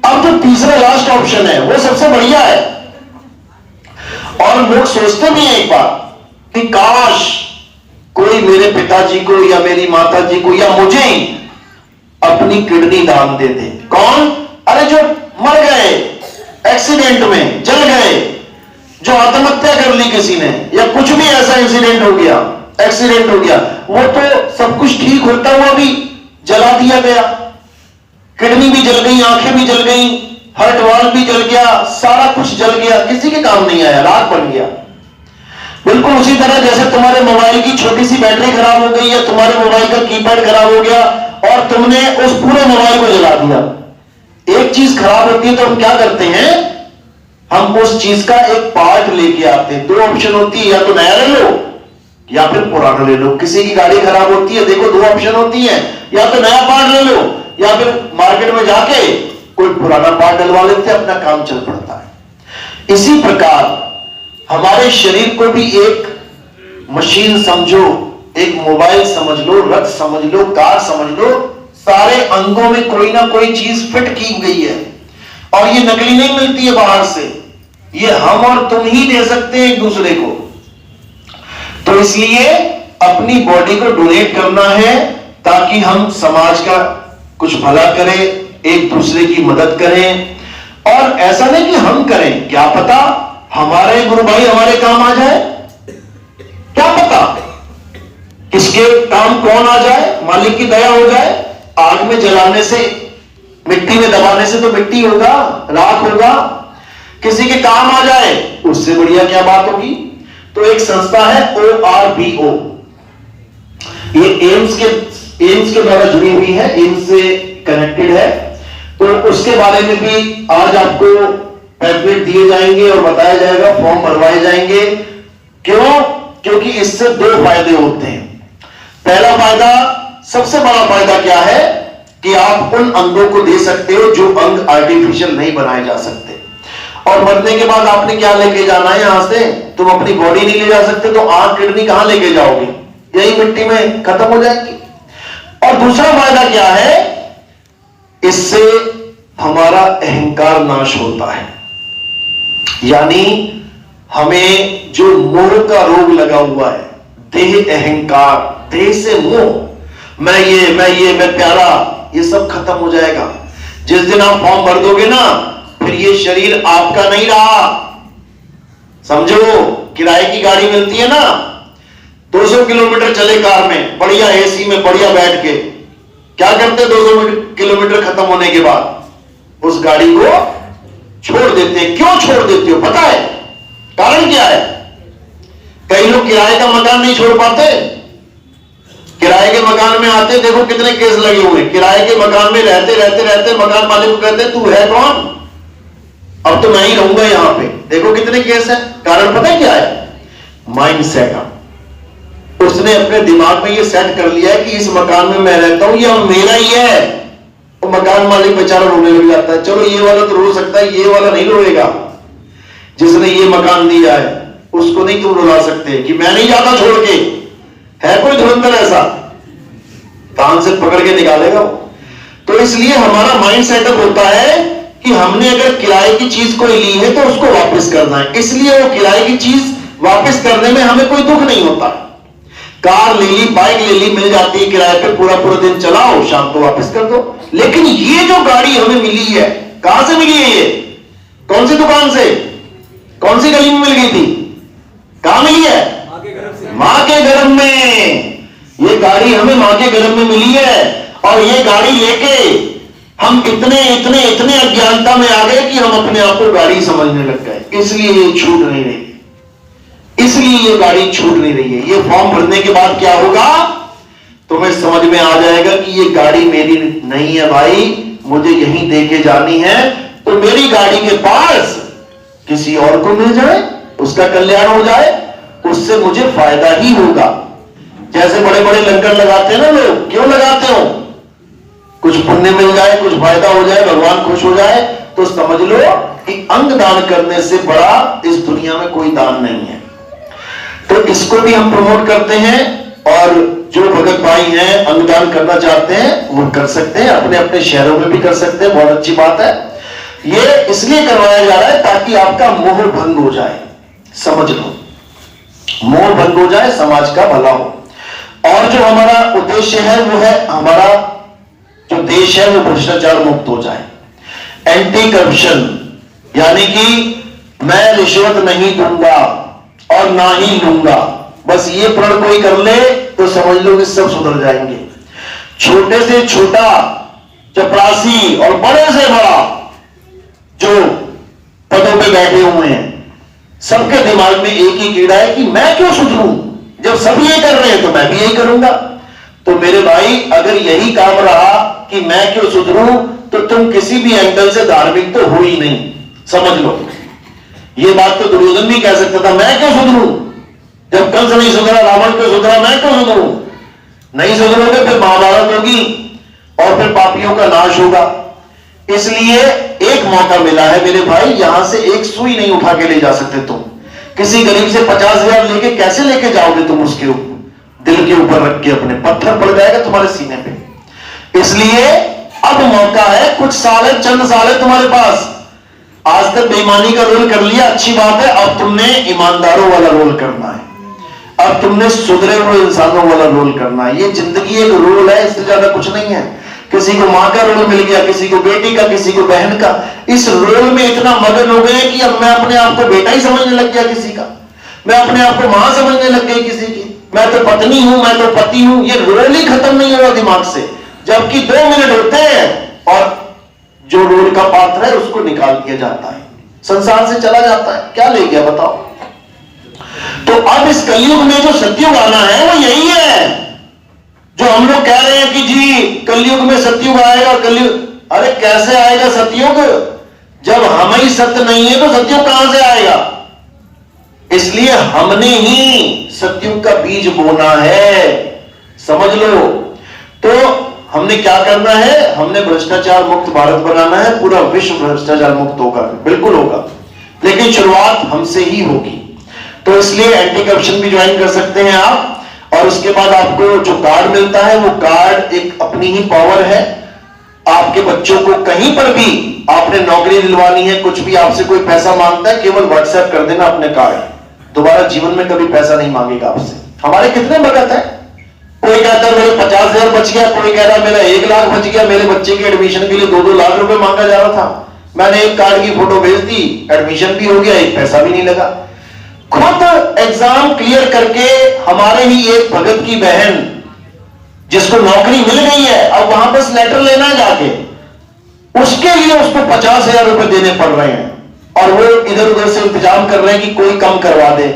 Speaker 2: अब जो तीसरा लास्ट ऑप्शन है वो सबसे बढ़िया है। और लोग सोचते भी हैं एक बार कि काश कोई मेरे पिताजी को या मेरी माताजी को या मुझे ही अपनी किडनी दान दे दे। कौन? अरे जो मर गए एक्सीडेंट में, जल गए, जो आत्महत्या कर ली किसी ने, या कुछ भी ऐसा इंसिडेंट हो गया, एक्सीडेंट हो गया, वो तो सब कुछ ठीक होता हुआ भी जला दिया गया। किडनी भी जल गई, आंखें भी जल गई, हार्ट वाल्व भी जल गया, सारा कुछ जल गया, किसी के काम नहीं आया, राख बन गया। बिल्कुल उसी तरह जैसे तुम्हारे मोबाइल की छोटी सी बैटरी खराब हो गई, या तुम्हारे मोबाइल का कीपैड खराब हो गया और तुमने उस पूरे मोबाइल को जला दिया। एक चीज खराब होती है तो हम क्या करते हैं? हम उस चीज का एक पार्ट लेके आते हैं। 2 ऑप्शन होती है, या तो नया ले लो या फिर पुराना ले लो। किसी की गाड़ी खराब होती है, देखो 2 ऑप्शन होती है, या तो नया पार्ट ले लो या फिर मार्केट में जाके कोई पुराना पार्ट डलवा लेते हैं, अपना काम चल पड़ता है। इसी प्रकार हमारे शरीर को भी एक मशीन समझो, एक मोबाइल समझ लो, रथ समझ लो, कार समझ लो। सारे अंगों में कोई ना कोई चीज फिट की गई है और ये नकली नहीं मिलती है बाहर से, ये हम और तुम ही दे सकते हैं एक दूसरे को। तो इसलिए अपनी बॉडी को डोनेट करना है ताकि हम समाज का कुछ भला करें, एक दूसरे की मदद करें। और ऐसा नहीं कि हम करें, क्या पता हमारे गुरु भाई हमारे काम आ जाए, क्या पता किसके काम कौन आ जाए, मालिक की दया हो जाए। आग में जलाने से, मिट्टी में दबाने से तो मिट्टी होगा, राख होगा, किसी के काम आ जाए उससे बढ़िया क्या बात होगी। तो एक संस्था है ORBO, ये एम्स के द्वारा जुड़ी हुई है, एम्स से कनेक्टेड है। तो उसके बारे में भी आज आपको पैम्फलेट दिए जाएंगे और बताया जाएगा, फॉर्म भरवाए जाएंगे। क्यों? क्योंकि इससे दो फायदे होते हैं। पहला फायदा, सबसे बड़ा फायदा क्या है कि आप उन अंगों को दे सकते हो जो अंग आर्टिफिशियल नहीं बनाए जा सकते। और मरने के बाद आपने क्या लेके जाना है यहां से? तुम अपनी बॉडी नहीं ले जा सकते, तो आंख किडनी कहां लेके जाओगे? यही मिट्टी में खत्म हो जाएगी। और दूसरा फायदा क्या है? इससे हमारा अहंकार नाश होता है। यानी हमें जो मोह का रोग लगा हुआ है, देह अहंकार, देह से मोह, मैं प्यारा, ये सब खत्म हो जाएगा। जिस दिन आप फॉर्म भर दोगे ना, फिर ये शरीर आपका नहीं रहा। समझो, किराए की गाड़ी मिलती है ना, 200 किलोमीटर चले कार में, बढ़िया एसी में, बढ़िया बैठ के, क्या करते 200 किलोमीटर खत्म होने के बाद? उस गाड़ी को छोड़ देते हैं। क्यों छोड़ देते हो पता है? कारण क्या है? कई लोग किराए का मकान नहीं छोड़ पाते। किराए के मकान में आते, देखो कितने केस लगे हुए। किराए के मकान में रहते रहते रहते मकान मालिक को कहते तू है कौन, अब तो मैं ही रहूंगा यहां पे। देखो कितने केस है। कारण पता है क्या है? Mind setup. उसने अपने दिमाग में ये सेट कर लिया है कि इस मकान में मैं रहता हूं, ये मेरा ही है। तो मकान मालिक बेचारा रोने लग जाता है। चलो ये वाला तो रो सकता है, ये वाला नहीं रोएगा। जिसने ये मकान दिया है उसको नहीं तुम रुला सकते कि मैं नहीं जाता छोड़ के। है कोई धुरंधर ऐसा? कान से पकड़ के निकालेगा वो। तो इसलिए हमारा माइंड सेटअप होता है कि हमने अगर किराए की चीज कोई ली है तो उसको वापस करना है। इसलिए वो किराए की चीज वापस करने में हमें कोई दुख नहीं होता। कार ले ली, बाइक ले ली, मिल जाती है किराए पे, पूरा पूरा दिन चलाओ, शाम को वापस कर दो। लेकिन ये जो गाड़ी हमें मिली है, कहां से मिली है? ये कौन सी दुकान से, कौन सी गली में मिल गई थी? कहां मिली है? मां के गर्भ में। ये गाड़ी हमें मां के गर्भ में मिली है। और ये गाड़ी लेके हम इतने इतने इतने अज्ञानता में आ गए कि हम अपने आप को गाड़ी समझने लग गए। इसलिए ये छूट नहीं रही, इसलिए ये गाड़ी छूट नहीं रही है। ये फॉर्म भरने के बाद क्या होगा, तुम्हें समझ में आ जाएगा कि ये गाड़ी मेरी नहीं है भाई, मुझे यहीं देके जानी है। तो मेरी गाड़ी के पास किसी और को मिल जाए, उसका कल्याण हो जाए, उससे मुझे फायदा ही होगा। जैसे बड़े बड़े लंगर लगाते हैं ना लोग, क्यों लगाते हो? कुछ पुण्य मिल जाए, कुछ फायदा हो जाए, भगवान खुश हो जाए। तो समझ लो कि अंग दान करने से बड़ा इस दुनिया में कोई दान नहीं है। तो इसको भी हम प्रमोट करते हैं। और जो भगत भाई हैं अंगदान करना चाहते हैं वो कर सकते हैं, अपने अपने शहरों में भी कर सकते हैं, बहुत अच्छी बात है। ये इसलिए करवाया जा रहा है ताकि आपका मोह भंग हो जाए। समझ लो, मोह भंग हो जाए, समाज का भला हो। और जो हमारा उद्देश्य है वो है, हमारा जो देश है वो भ्रष्टाचार मुक्त हो जाए। एंटी करप्शन, यानी कि मैं रिश्वत नहीं दूंगा और ना ही लूंगा, बस ये प्रण कोई कर ले तो समझ लो कि सब सुधर जाएंगे। छोटे से छोटा चपरासी और बड़े से बड़ा जो पदों पे बैठे हुए हैं, सबके दिमाग में एक ही कीड़ा है कि मैं क्यों सुधरूं, जब सब ये कर रहे हैं तो मैं भी यही करूंगा। तो मेरे भाई, अगर यही काम रहा कि मैं क्यों सुधरूं, तो तुम किसी भी एंगल से धार्मिक तो हो ही नहीं। समझ लो, ये बात तो दुर्योधन भी कह सकता था, मैं क्यों सुधरूं, जब कंस नहीं सुधरा, रावण क्यों सुधरा, मैं क्यों सुधरूं। नहीं सुधरोगे फिर महाभारत होगी और फिर पापियों का नाश होगा। इसलिए एक मौका मिला है मेरे भाई, यहां से एक सुई नहीं उठा के ले जा सकते तुम। किसी गरीब से 50,000 लेके कैसे लेके जाओगे तुम? उसके दिल के ऊपर रख के अपने पत्थर पड़ जाएगा तुम्हारे सीने पे। इसलिए अब मौका है, कुछ साल है, चंद साल है तुम्हारे पास। आज तक बेईमानी का रोल कर लिया, अच्छी बात है, अब तुमने ईमानदारों वाला रोल करना है। अब तुमने सुधरे हुए इंसानों वाला रोल करना है। ये जिंदगी एक रोल है, इससे ज्यादा कुछ नहीं है। किसी को मां का रोल मिल गया, किसी को बेटी का, किसी को बहन का। इस रोल में इतना मगन हो गए कि अब मैं अपने आप को बेटा ही समझने लग गया किसी का, मैं अपने आप को मां समझने लग गई किसी की, मैं तो पत्नी हूं, मैं तो पति हूं। ये रोल ही खत्म नहीं हुआ दिमाग से। जबकि 2 मिनट होते हैं और जो रोल का पात्र है उसको निकाल दिया जाता है, संसार से चला जाता है। क्या ले गया बताओ? तो अब इस कलयुग में जो सतयुग आना है वो यही है जो हम लोग कह रहे हैं कि जी कलयुग में सतयुग आएगा। कलयुग, अरे कैसे आएगा सतयुग? जब हम ही सत्य नहीं है तो सतयुग कहां से आएगा? इसलिए हमने ही सतयुग का बीज बोना है, समझ लो। तो हमने क्या करना है? हमने भ्रष्टाचार मुक्त भारत बनाना है। पूरा विश्व भ्रष्टाचार मुक्त होगा, बिल्कुल होगा, लेकिन शुरुआत हमसे ही होगी। तो इसलिए एंटी करप्शन भी ज्वाइन कर सकते हैं आप। और उसके बाद आपको जो कार्ड मिलता है वो कार्ड एक अपनी ही पावर है। आपके बच्चों को कहीं पर भी आपने नौकरी दिलवानी है, कुछ भी आपसे कोई पैसा मांगता है, केवल व्हाट्सएप कर देना अपने कार्ड, दोबारा जीवन में कभी पैसा नहीं मांगेगा आपसे। हमारे कितने भगत है, कोई कहता है मेरे 50,000 बच गया, कोई कह रहा मेरा 1 लाख बच गया, मेरे बच्चे के एडमिशन के लिए 2-2 लाख रुपए मांगा जा रहा था, मैंने एक कार्ड की फोटो भेज दी, एडमिशन भी हो गया, एक पैसा भी नहीं लगा। खुद एग्जाम क्लियर करके हमारे ही एक भगत की बहन जिसको नौकरी मिल गई है, अब वहां बस लेटर लेना है जाके, उसके लिए उसको 50,000 रुपए देने पड़ रहे हैं। और वो इधर उधर से इंतजाम कर रहे हैं कि कोई कम करवा दे,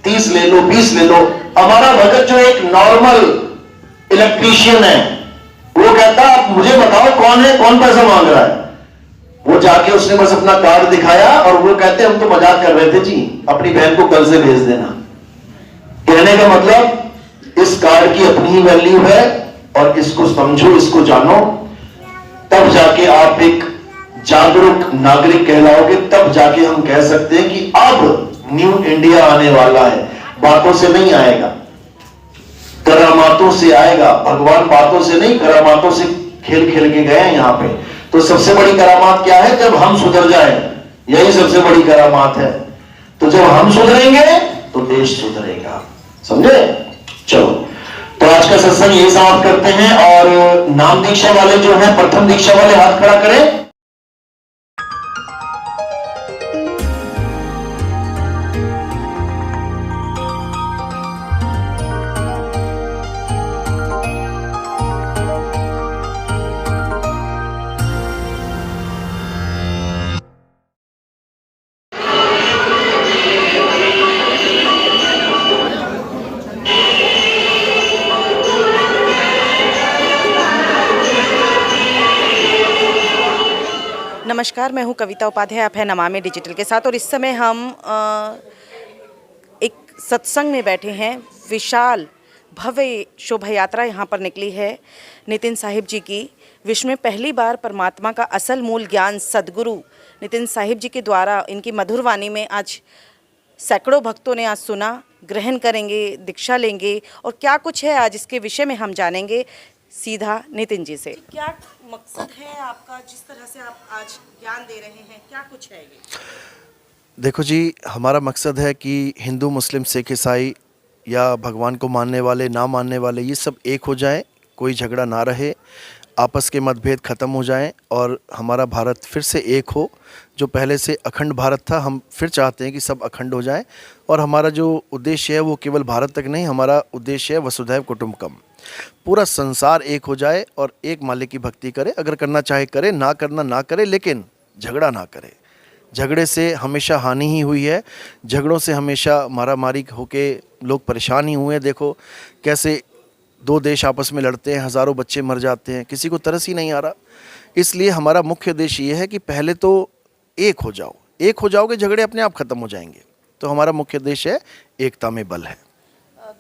Speaker 2: 30 ले लो, 20 ले लो। हमारा भगत जो एक नॉर्मल इलेक्ट्रीशियन है, वो कहता आप मुझे बताओ कौन है, कौन पैसा मांग रहा है। वो जाके उसने बस अपना कार्ड दिखाया और वो कहते हम तो मजाक कर रहे थे जी, अपनी बहन को कल से भेज देना। कहने का मतलब इस कार्ड की अपनी ही वैल्यू है और इसको समझो, इसको जानो, तब जाके आप एक जागरूक नागरिक कहलाओगे। तब जाके हम कह सकते हैं कि अब न्यू इंडिया आने वाला है। बातों से नहीं आएगा, करामातों से आएगा। भगवान बातों से नहीं, करामातों से खेल खेल के गए हैं यहाँ पे। तो सबसे बड़ी करामात क्या है? जब हम सुधर जाएं, यही सबसे बड़ी करामात है। तो जब हम सुधरेंगे तो देश सुधरेगा, समझे? चलो, तो आज का सत्संग यही समाप्त करते हैं। और नाम दीक्षा वाले जो हैं, प्रथम दीक्षा वाले हाथ खड़ा करें।
Speaker 1: नमस्कार, मैं हूं कविता उपाध्याय, आप हैं नमामि डिजिटल के साथ। और इस समय हम एक सत्संग में बैठे हैं। विशाल भव्य शोभा यात्रा यहाँ पर निकली है नितिन साहिब जी की। विश्व में पहली बार परमात्मा का असल मूल ज्ञान सद्गुरु नितिन साहिब जी के द्वारा इनकी मधुर वाणी में आज सैकड़ों भक्तों ने आज सुना, ग्रहण करेंगे, दीक्षा लेंगे। और क्या कुछ है आज इसके विषय में हम जानेंगे सीधा नितिन जी से। क्या मकसद है आपका, जिस तरह से आप आज ज्ञान दे रहे हैं, क्या कुछ है ये?
Speaker 4: देखो जी, हमारा मकसद है कि हिंदू, मुस्लिम, सिख, ईसाई या भगवान को मानने वाले, ना मानने वाले, ये सब एक हो जाएं, कोई झगड़ा ना रहे, आपस के मतभेद ख़त्म हो जाएं और हमारा भारत फिर से एक हो। जो पहले से अखंड भारत था, हम फिर चाहते हैं कि सब अखंड हो जाएं। और हमारा जो उद्देश्य है वो केवल भारत तक नहीं, हमारा उद्देश्य है वसुधैव कुटुंबकम, पूरा संसार एक हो जाए और एक मालिक की भक्ति करे। अगर करना चाहे करे, ना करना ना करे, लेकिन झगड़ा ना करे। झगड़े से हमेशा हानि ही हुई है, झगड़ों से हमेशा मारामारी होके लोग परेशान ही हुए हैं। देखो कैसे 2 देश आपस में लड़ते हैं, हज़ारों बच्चे मर जाते हैं, किसी को तरस ही नहीं आ रहा। इसलिए हमारा मुख्य उद्देश्य ये है कि पहले तो एक हो जाओ, एक हो जाओगे, झगड़े अपने आप ख़त्म हो जाएंगे। तो हमारा मुख्य उद्देश्य है एकता में बल है।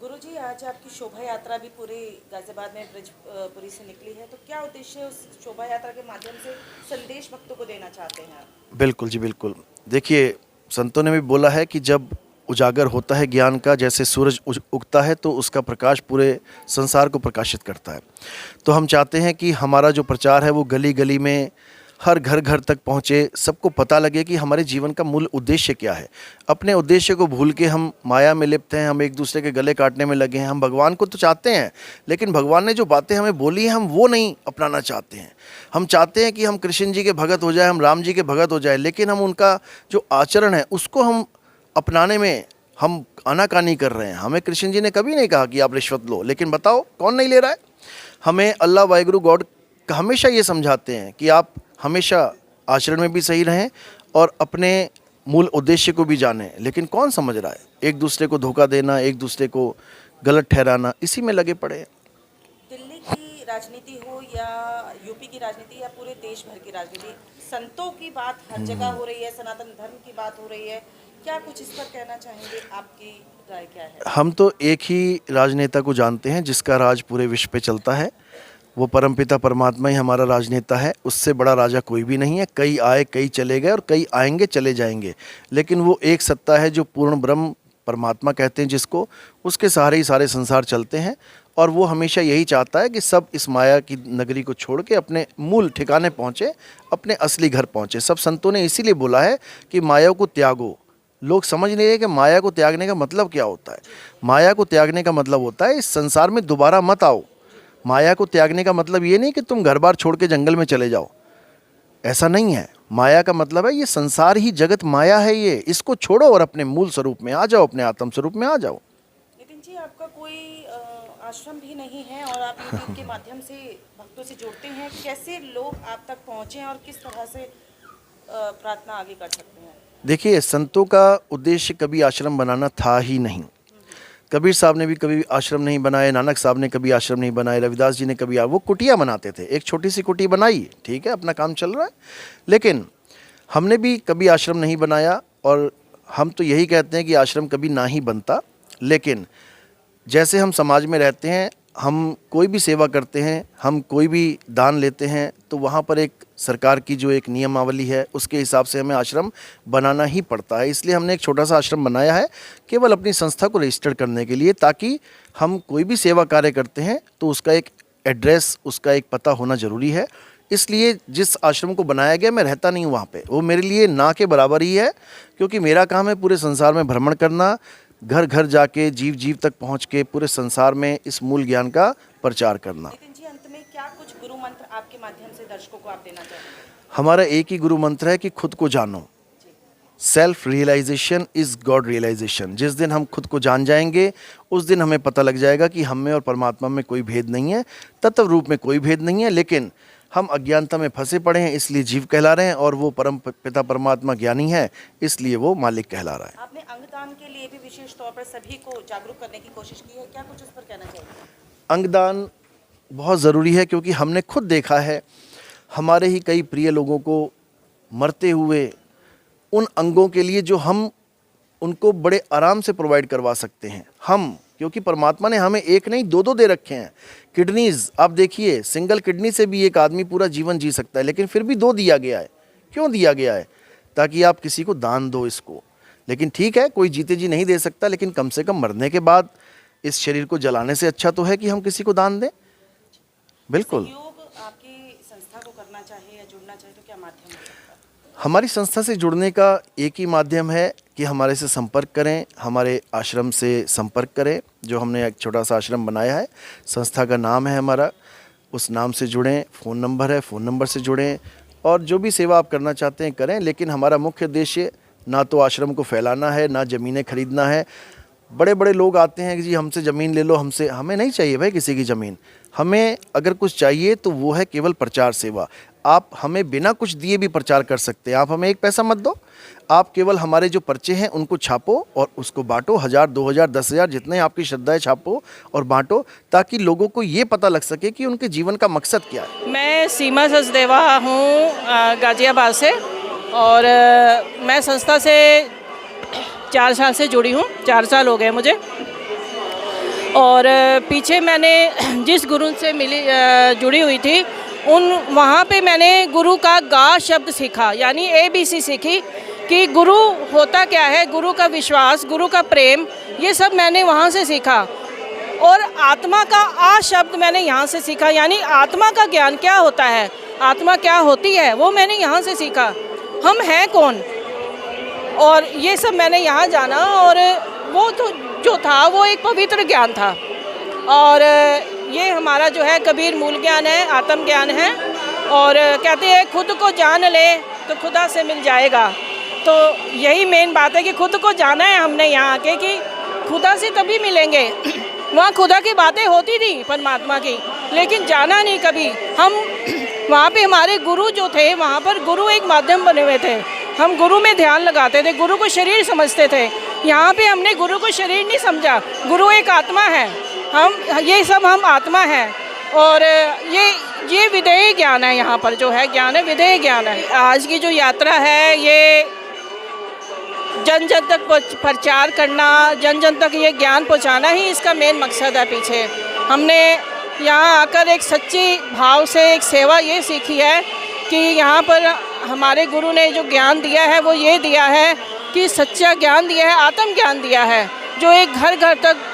Speaker 1: गुरुजी, आज आपकी शोभा यात्रा भी पूरे गाजियाबाद में ब्रजपुरी से निकली है, तो क्या उद्देश्य है उस शोभा यात्रा के माध्यम से संदेश भक्तों को देना चाहते हैं आप?
Speaker 4: बिल्कुल जी, बिल्कुल। देखिए, संतों ने भी बोला है कि जब उजागर होता है ज्ञान का, जैसे सूरज उगता है तो उसका प्रकाश पूरे संसार को प्रकाशित करता है। तो हम चाहते हैं कि हमारा जो प्रचार है वो गली गली में, हर घर घर तक पहुँचे, सबको पता लगे कि हमारे जीवन का मूल उद्देश्य क्या है। अपने उद्देश्य को भूल के हम माया में लिप्त हैं, हम एक दूसरे के गले काटने में लगे हैं। हम भगवान को तो चाहते हैं, लेकिन भगवान ने जो बातें हमें बोली हैं हम वो नहीं अपनाना चाहते हैं। हम चाहते हैं कि हम कृष्ण जी के भगत हो जाए, हम राम जी के भगत हो जाए, लेकिन हम उनका जो आचरण है उसको हम अपनाने में हम आनाकानी कर रहे हैं। हमें कृष्ण जी ने कभी नहीं कहा कि आप रिश्वत लो, लेकिन बताओ कौन नहीं ले रहा है। हमें अल्लाह वाहिगुरु गॉड हमेशा ये समझाते हैं कि आप हमेशा आचरण में भी सही रहें और अपने मूल उद्देश्य को भी जानें, लेकिन कौन समझ रहा है। एक दूसरे को धोखा देना, एक दूसरे को गलत ठहराना, इसी में लगे पड़े हैं।
Speaker 1: दिल्ली की राजनीति हो या यूपी की राजनीति या पूरे देश भर की राजनीति, संतों की बात हर जगह हो रही है, सनातन धर्म की बात हो रही है, क्या कुछ इस पर कहना चाहेंगे? आपकी राय क्या है?
Speaker 4: हम तो एक ही राजनेता को जानते हैं जिसका राज पूरे विश्व पे चलता है। वो परमपिता परमात्मा ही हमारा राजनेता है। उससे बड़ा राजा कोई भी नहीं है। कई आए, कई चले गए और कई आएंगे, चले जाएंगे, लेकिन वो एक सत्ता है जो पूर्ण ब्रह्म परमात्मा कहते हैं जिसको, उसके सहारे ही सारे संसार चलते हैं। और वो हमेशा यही चाहता है कि सब इस माया की नगरी को छोड़ के अपने मूल ठिकाने पहुँचे, अपने असली घर पहुँचे। सब संतों ने इसीलिए बोला है कि माया को त्यागो। लोग समझ नहीं रहे कि माया को त्यागने का मतलब क्या होता है। माया को त्यागने का मतलब होता है इस संसार में दोबारा मत आओ। माया को त्यागने का मतलब ये नहीं कि तुम घर बार छोड़ के जंगल में चले जाओ, ऐसा नहीं है। माया का मतलब है ये संसार ही जगत माया है, ये इसको छोड़ो और अपने मूल स्वरूप में आ जाओ, अपने आत्म स्वरूप में आ जाओ।
Speaker 1: नितिन जी, आपका कोई आश्रम भी नहीं है और आप यूट्यूब के माध्यम से भक्तों से जुड़ते हैं, कैसे लोग आप तक पहुँचें और किस तरह से प्रार्थना आगे कर सकते हैं?
Speaker 4: देखिए, संतों का उद्देश्य कभी आश्रम बनाना था ही नहीं। कबीर साहब ने भी कभी आश्रम नहीं बनाए, नानक साहब ने कभी आश्रम नहीं बनाए, रविदास जी ने कभी, वो कुटिया बनाते थे। एक छोटी सी कुटी बनाई, ठीक है, अपना काम चल रहा है, लेकिन हमने भी कभी आश्रम नहीं बनाया। और हम तो यही कहते हैं कि आश्रम कभी ना ही बनता। लेकिन जैसे हम समाज में रहते हैं, हम कोई भी सेवा करते हैं, हम कोई भी दान लेते हैं, तो वहाँ पर एक सरकार की जो एक नियमावली है उसके हिसाब से हमें आश्रम बनाना ही पड़ता है। इसलिए हमने एक छोटा सा आश्रम बनाया है केवल अपनी संस्था को रजिस्टर करने के लिए, ताकि हम कोई भी सेवा कार्य करते हैं तो उसका एक एड्रेस, उसका एक पता होना ज़रूरी है। इसलिए जिस आश्रम को बनाया गया, मैं रहता नहीं हूँ वहाँ पे, वो मेरे लिए ना के बराबर ही है, क्योंकि मेरा काम है पूरे संसार में भ्रमण करना, घर घर जाके जीव जीव तक पहुँच के पूरे संसार में इस मूल ज्ञान का प्रचार करना।
Speaker 1: नितिन जी, अंत में क्या कुछ गुरु मंत्र आपके माध्यम से दर्शकों को आप देना चाहेंगे?
Speaker 4: हमारा एक ही गुरु मंत्र है कि खुद को जानो। Self realization is god realization. जिस दिन हम खुद को जान जाएंगे उस दिन हमें पता लग जाएगा कि हम में और परमात्मा में कोई भेद नहीं है, तत्व रूप में कोई भेद नहीं है, लेकिन हम अज्ञानता में फंसे पड़े हैं, इसलिए जीव कहला रहे हैं, और वो परम पिता परमात्मा ज्ञानी है, इसलिए वो मालिक कहला रहा है।
Speaker 1: आपने अंगदान के लिए भी विशेष तौर पर सभी को जागरूक करने की कोशिश की है, क्या कुछ उस पर कहना चाहिए?
Speaker 4: अंगदान बहुत ज़रूरी है, क्योंकि हमने खुद देखा है हमारे ही कई प्रिय लोगों को मरते हुए उन अंगों के लिए जो हम उनको बड़े आराम से प्रोवाइड करवा सकते हैं हम, क्योंकि परमात्मा ने हमें एक नहीं दो दो दे रखे हैं। किडनीज़ आप देखिए, सिंगल किडनी से भी एक आदमी पूरा जीवन जी सकता है, लेकिन फिर भी दो दिया गया है। क्यों दिया गया है? ताकि आप किसी को दान दो इसको। लेकिन ठीक है, कोई जीते जी नहीं दे सकता, लेकिन कम से कम मरने के बाद इस शरीर को जलाने से अच्छा तो है कि हम किसी को दान दें। बिल्कुल।
Speaker 1: सहयोग आपकी संस्था को करना चाहिए या जुड़ना चाहिए तो क्या माध्यम हो सकता है?
Speaker 4: हमारी संस्था से जुड़ने का एक ही माध्यम है कि हमारे से संपर्क करें, हमारे आश्रम से संपर्क करें। जो हमने एक छोटा सा आश्रम बनाया है, संस्था का नाम है हमारा, उस नाम से जुड़ें। फ़ोन नंबर है, फ़ोन नंबर से जुड़ें, और जो भी सेवा आप करना चाहते हैं करें। लेकिन हमारा मुख्य उद्देश्य ना तो आश्रम को फैलाना है, ना ज़मीनें खरीदना है। बड़े बड़े लोग आते हैं कि जी हमसे ज़मीन ले लो, हमें नहीं चाहिए भाई किसी की ज़मीन। हमें अगर कुछ चाहिए तो वो है केवल प्रचार सेवा। आप हमें बिना कुछ दिए भी प्रचार कर सकते हैं, आप हमें एक पैसा मत दो, आप केवल हमारे जो पर्चे हैं उनको छापो और उसको बांटो। 1000, 2000, 10,000 जितने आपकी श्रद्धा है छापो और बांटो, ताकि लोगों को ये पता लग सके कि उनके जीवन का मकसद क्या है।
Speaker 5: मैं सीमा सचदेवा हूँ गाज़ियाबाद से, और मैं संस्था से 4 साल से जुड़ी हूँ, 4 साल हो गए मुझे। और पीछे मैंने जिस गुरु से जुड़ी हुई थी वहाँ पे मैंने गुरु का गा शब्द सीखा, यानी ABC सीखी कि गुरु होता क्या है, गुरु का विश्वास, गुरु का प्रेम, ये सब मैंने वहाँ से सीखा। और आत्मा का आ शब्द मैंने यहाँ से सीखा, यानी आत्मा का ज्ञान क्या होता है। आत्मा क्या होती है वो मैंने यहाँ से सीखा। हम हैं कौन, और ये सब मैंने यहाँ जाना। और वो तो जो था वो एक पवित्र ज्ञान था, और ये हमारा जो है कबीर मूल ज्ञान है, आत्म ज्ञान है। और कहते हैं खुद को जान ले तो खुदा से मिल जाएगा। तो यही मेन बात है कि खुद को जाना है हमने यहाँ आके कि खुदा से तभी मिलेंगे। वहाँ खुदा की बातें होती थी परमात्मा की, लेकिन जाना नहीं कभी हम। वहाँ पे हमारे गुरु जो थे, वहाँ पर गुरु एक माध्यम बने हुए थे। हम गुरु में ध्यान लगाते थे, गुरु को शरीर समझते थे। यहाँ पे हमने गुरु को शरीर नहीं समझा, गुरु एक आत्मा है। हम आत्मा हैं। और ये विधेय ज्ञान है, यहाँ पर जो है ज्ञान है विधेय ज्ञान है। आज की जो यात्रा है ये जन जन तक प्रचार करना, जन जन तक ये ज्ञान पहुँचाना ही इसका मेन मकसद है। पीछे हमने यहाँ आकर एक सच्ची भाव से एक सेवा ये सीखी है कि यहाँ पर हमारे गुरु ने जो ज्ञान दिया है वो ये दिया है कि सच्चा ज्ञान दिया है, आत्म ज्ञान दिया है, जो एक घर घर तक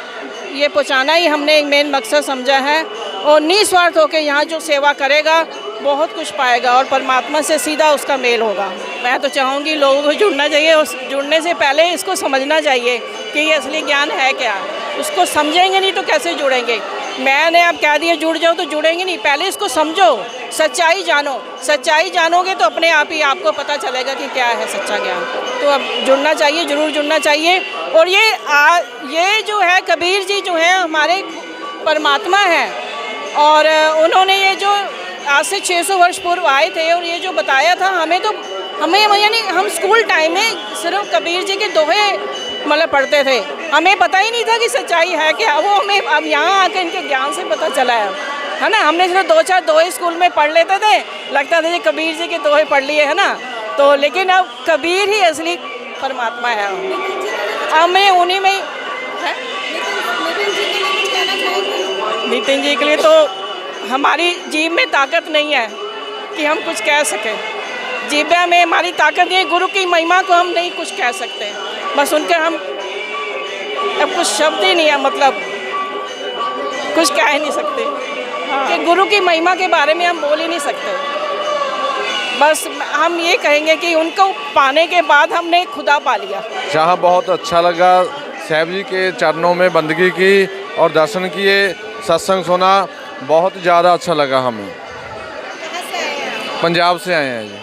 Speaker 5: ये पहुँचाना ही हमने एक मेन मकसद समझा है। और निस्वार्थ होकर यहाँ जो सेवा करेगा बहुत कुछ पाएगा और परमात्मा से सीधा उसका मेल होगा। मैं तो चाहूँगी लोगों को जुड़ना चाहिए, उस जुड़ने से पहले इसको समझना चाहिए कि ये असली ज्ञान है क्या। उसको समझेंगे नहीं तो कैसे जुड़ेंगे। मैंने अब कह दिया जुड़ जाओ तो जुड़ेंगे नहीं, पहले इसको समझो, सच्चाई जानो। सच्चाई जानोगे तो अपने आप ही आपको पता चलेगा कि क्या है सच्चा ज्ञान। तो अब जुड़ना चाहिए, ज़रूर जुड़ना चाहिए। और ये जो है कबीर जी जो है हमारे परमात्मा है, और उन्होंने ये जो आज से 600 वर्ष पूर्व आए थे और ये जो बताया था हमें यानी हम स्कूल टाइम में सिर्फ कबीर जी के दोहे मतलब पढ़ते थे, हमें पता ही नहीं था कि सच्चाई है क्या। वो हमें अब यहाँ आकर इनके ज्ञान से पता चला है ना। हमने सिर्फ 2-4 दोहे स्कूल में पढ़ लेते थे, लगता था कि कबीर जी के दोहे पढ़ लिए है ना। तो लेकिन अब कबीर ही असली परमात्मा है, हमें उन्हीं में है। नितिन जी के लिए तो हमारी जीभ में ताकत नहीं है कि हम कुछ कह सकें। जीभा में हमारी ताकत नहीं है, गुरु की महिमा को हम नहीं कुछ कह सकते। बस उनके हम अब कुछ शब्द ही नहीं है, मतलब कुछ कह ही नहीं सकते। कि गुरु की महिमा के बारे में हम बोल ही नहीं सकते। बस हम ये कहेंगे कि उनको पाने के बाद हमने खुदा पा लिया।
Speaker 6: जहाँ बहुत अच्छा लगा, साहब जी के चरणों में बंदगी की और दर्शन किए, सत्संग सुना, बहुत ज़्यादा अच्छा लगा हमें। पंजाब से आए हैं जी।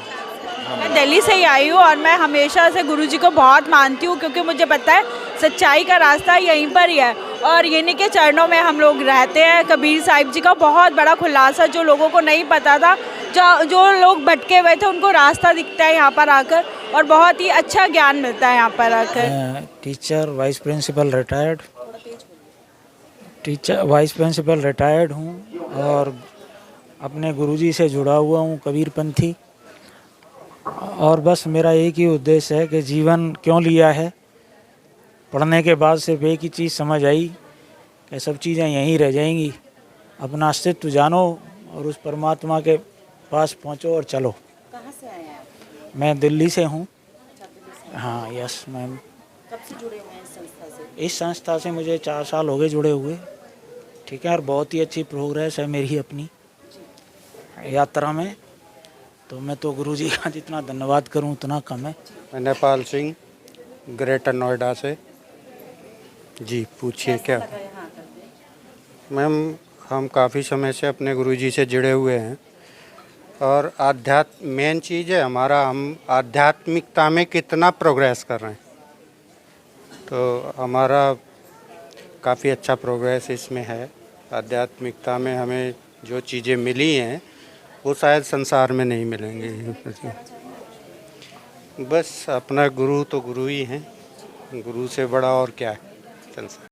Speaker 7: मैं दिल्ली से ही आई हूँ और मैं हमेशा से गुरुजी को बहुत मानती हूँ, क्योंकि मुझे पता है सच्चाई का रास्ता यहीं पर ही है और इन्हीं के चरणों में हम लोग रहते हैं। कबीर साहिब जी का बहुत बड़ा खुलासा जो लोगों को नहीं पता था, जो लोग भटके हुए थे उनको रास्ता दिखता है यहाँ पर आकर, और बहुत ही अच्छा ज्ञान मिलता है यहाँ पर आकर।
Speaker 8: टीचर वाइस प्रिंसिपल रिटायर्ड हूँ और अपने गुरुजी से जुड़ा हुआ हूँ, कबीरपंथी। और बस मेरा एक ही उद्देश्य है कि जीवन क्यों लिया है। पढ़ने के बाद सिर्फ एक ही चीज़ समझ आई कि सब चीज़ें यहीं रह जाएंगी। अपना अस्तित्व जानो और उस परमात्मा के पास पहुँचो और चलो।
Speaker 1: कहाँ से आए हैं आप?
Speaker 8: मैं दिल्ली से हूँ। हाँ यस मैम।
Speaker 1: कब से जुड़े हुए हैं इस संस्था से?
Speaker 8: इस संस्था से मुझे 4 साल हो गए जुड़े हुए। ठीक है, और बहुत ही अच्छी प्रोग्रेस है मेरी अपनी यात्रा में। तो मैं तो गुरुजी का जितना धन्यवाद करूं उतना कम है।
Speaker 9: मैं नेपाल सिंह, ग्रेटर नोएडा से। जी पूछिए क्या। मैम हम काफ़ी समय से अपने गुरुजी से जुड़े हुए हैं और मेन चीज़ है हमारा, हम आध्यात्मिकता में कितना प्रोग्रेस कर रहे हैं। तो हमारा काफ़ी अच्छा प्रोग्रेस इसमें है। आध्यात्मिकता में हमें जो चीज़ें मिली हैं वो शायद संसार में नहीं मिलेंगे। बस अपना गुरु तो गुरु ही हैं, गुरु से बड़ा और क्या है संसार।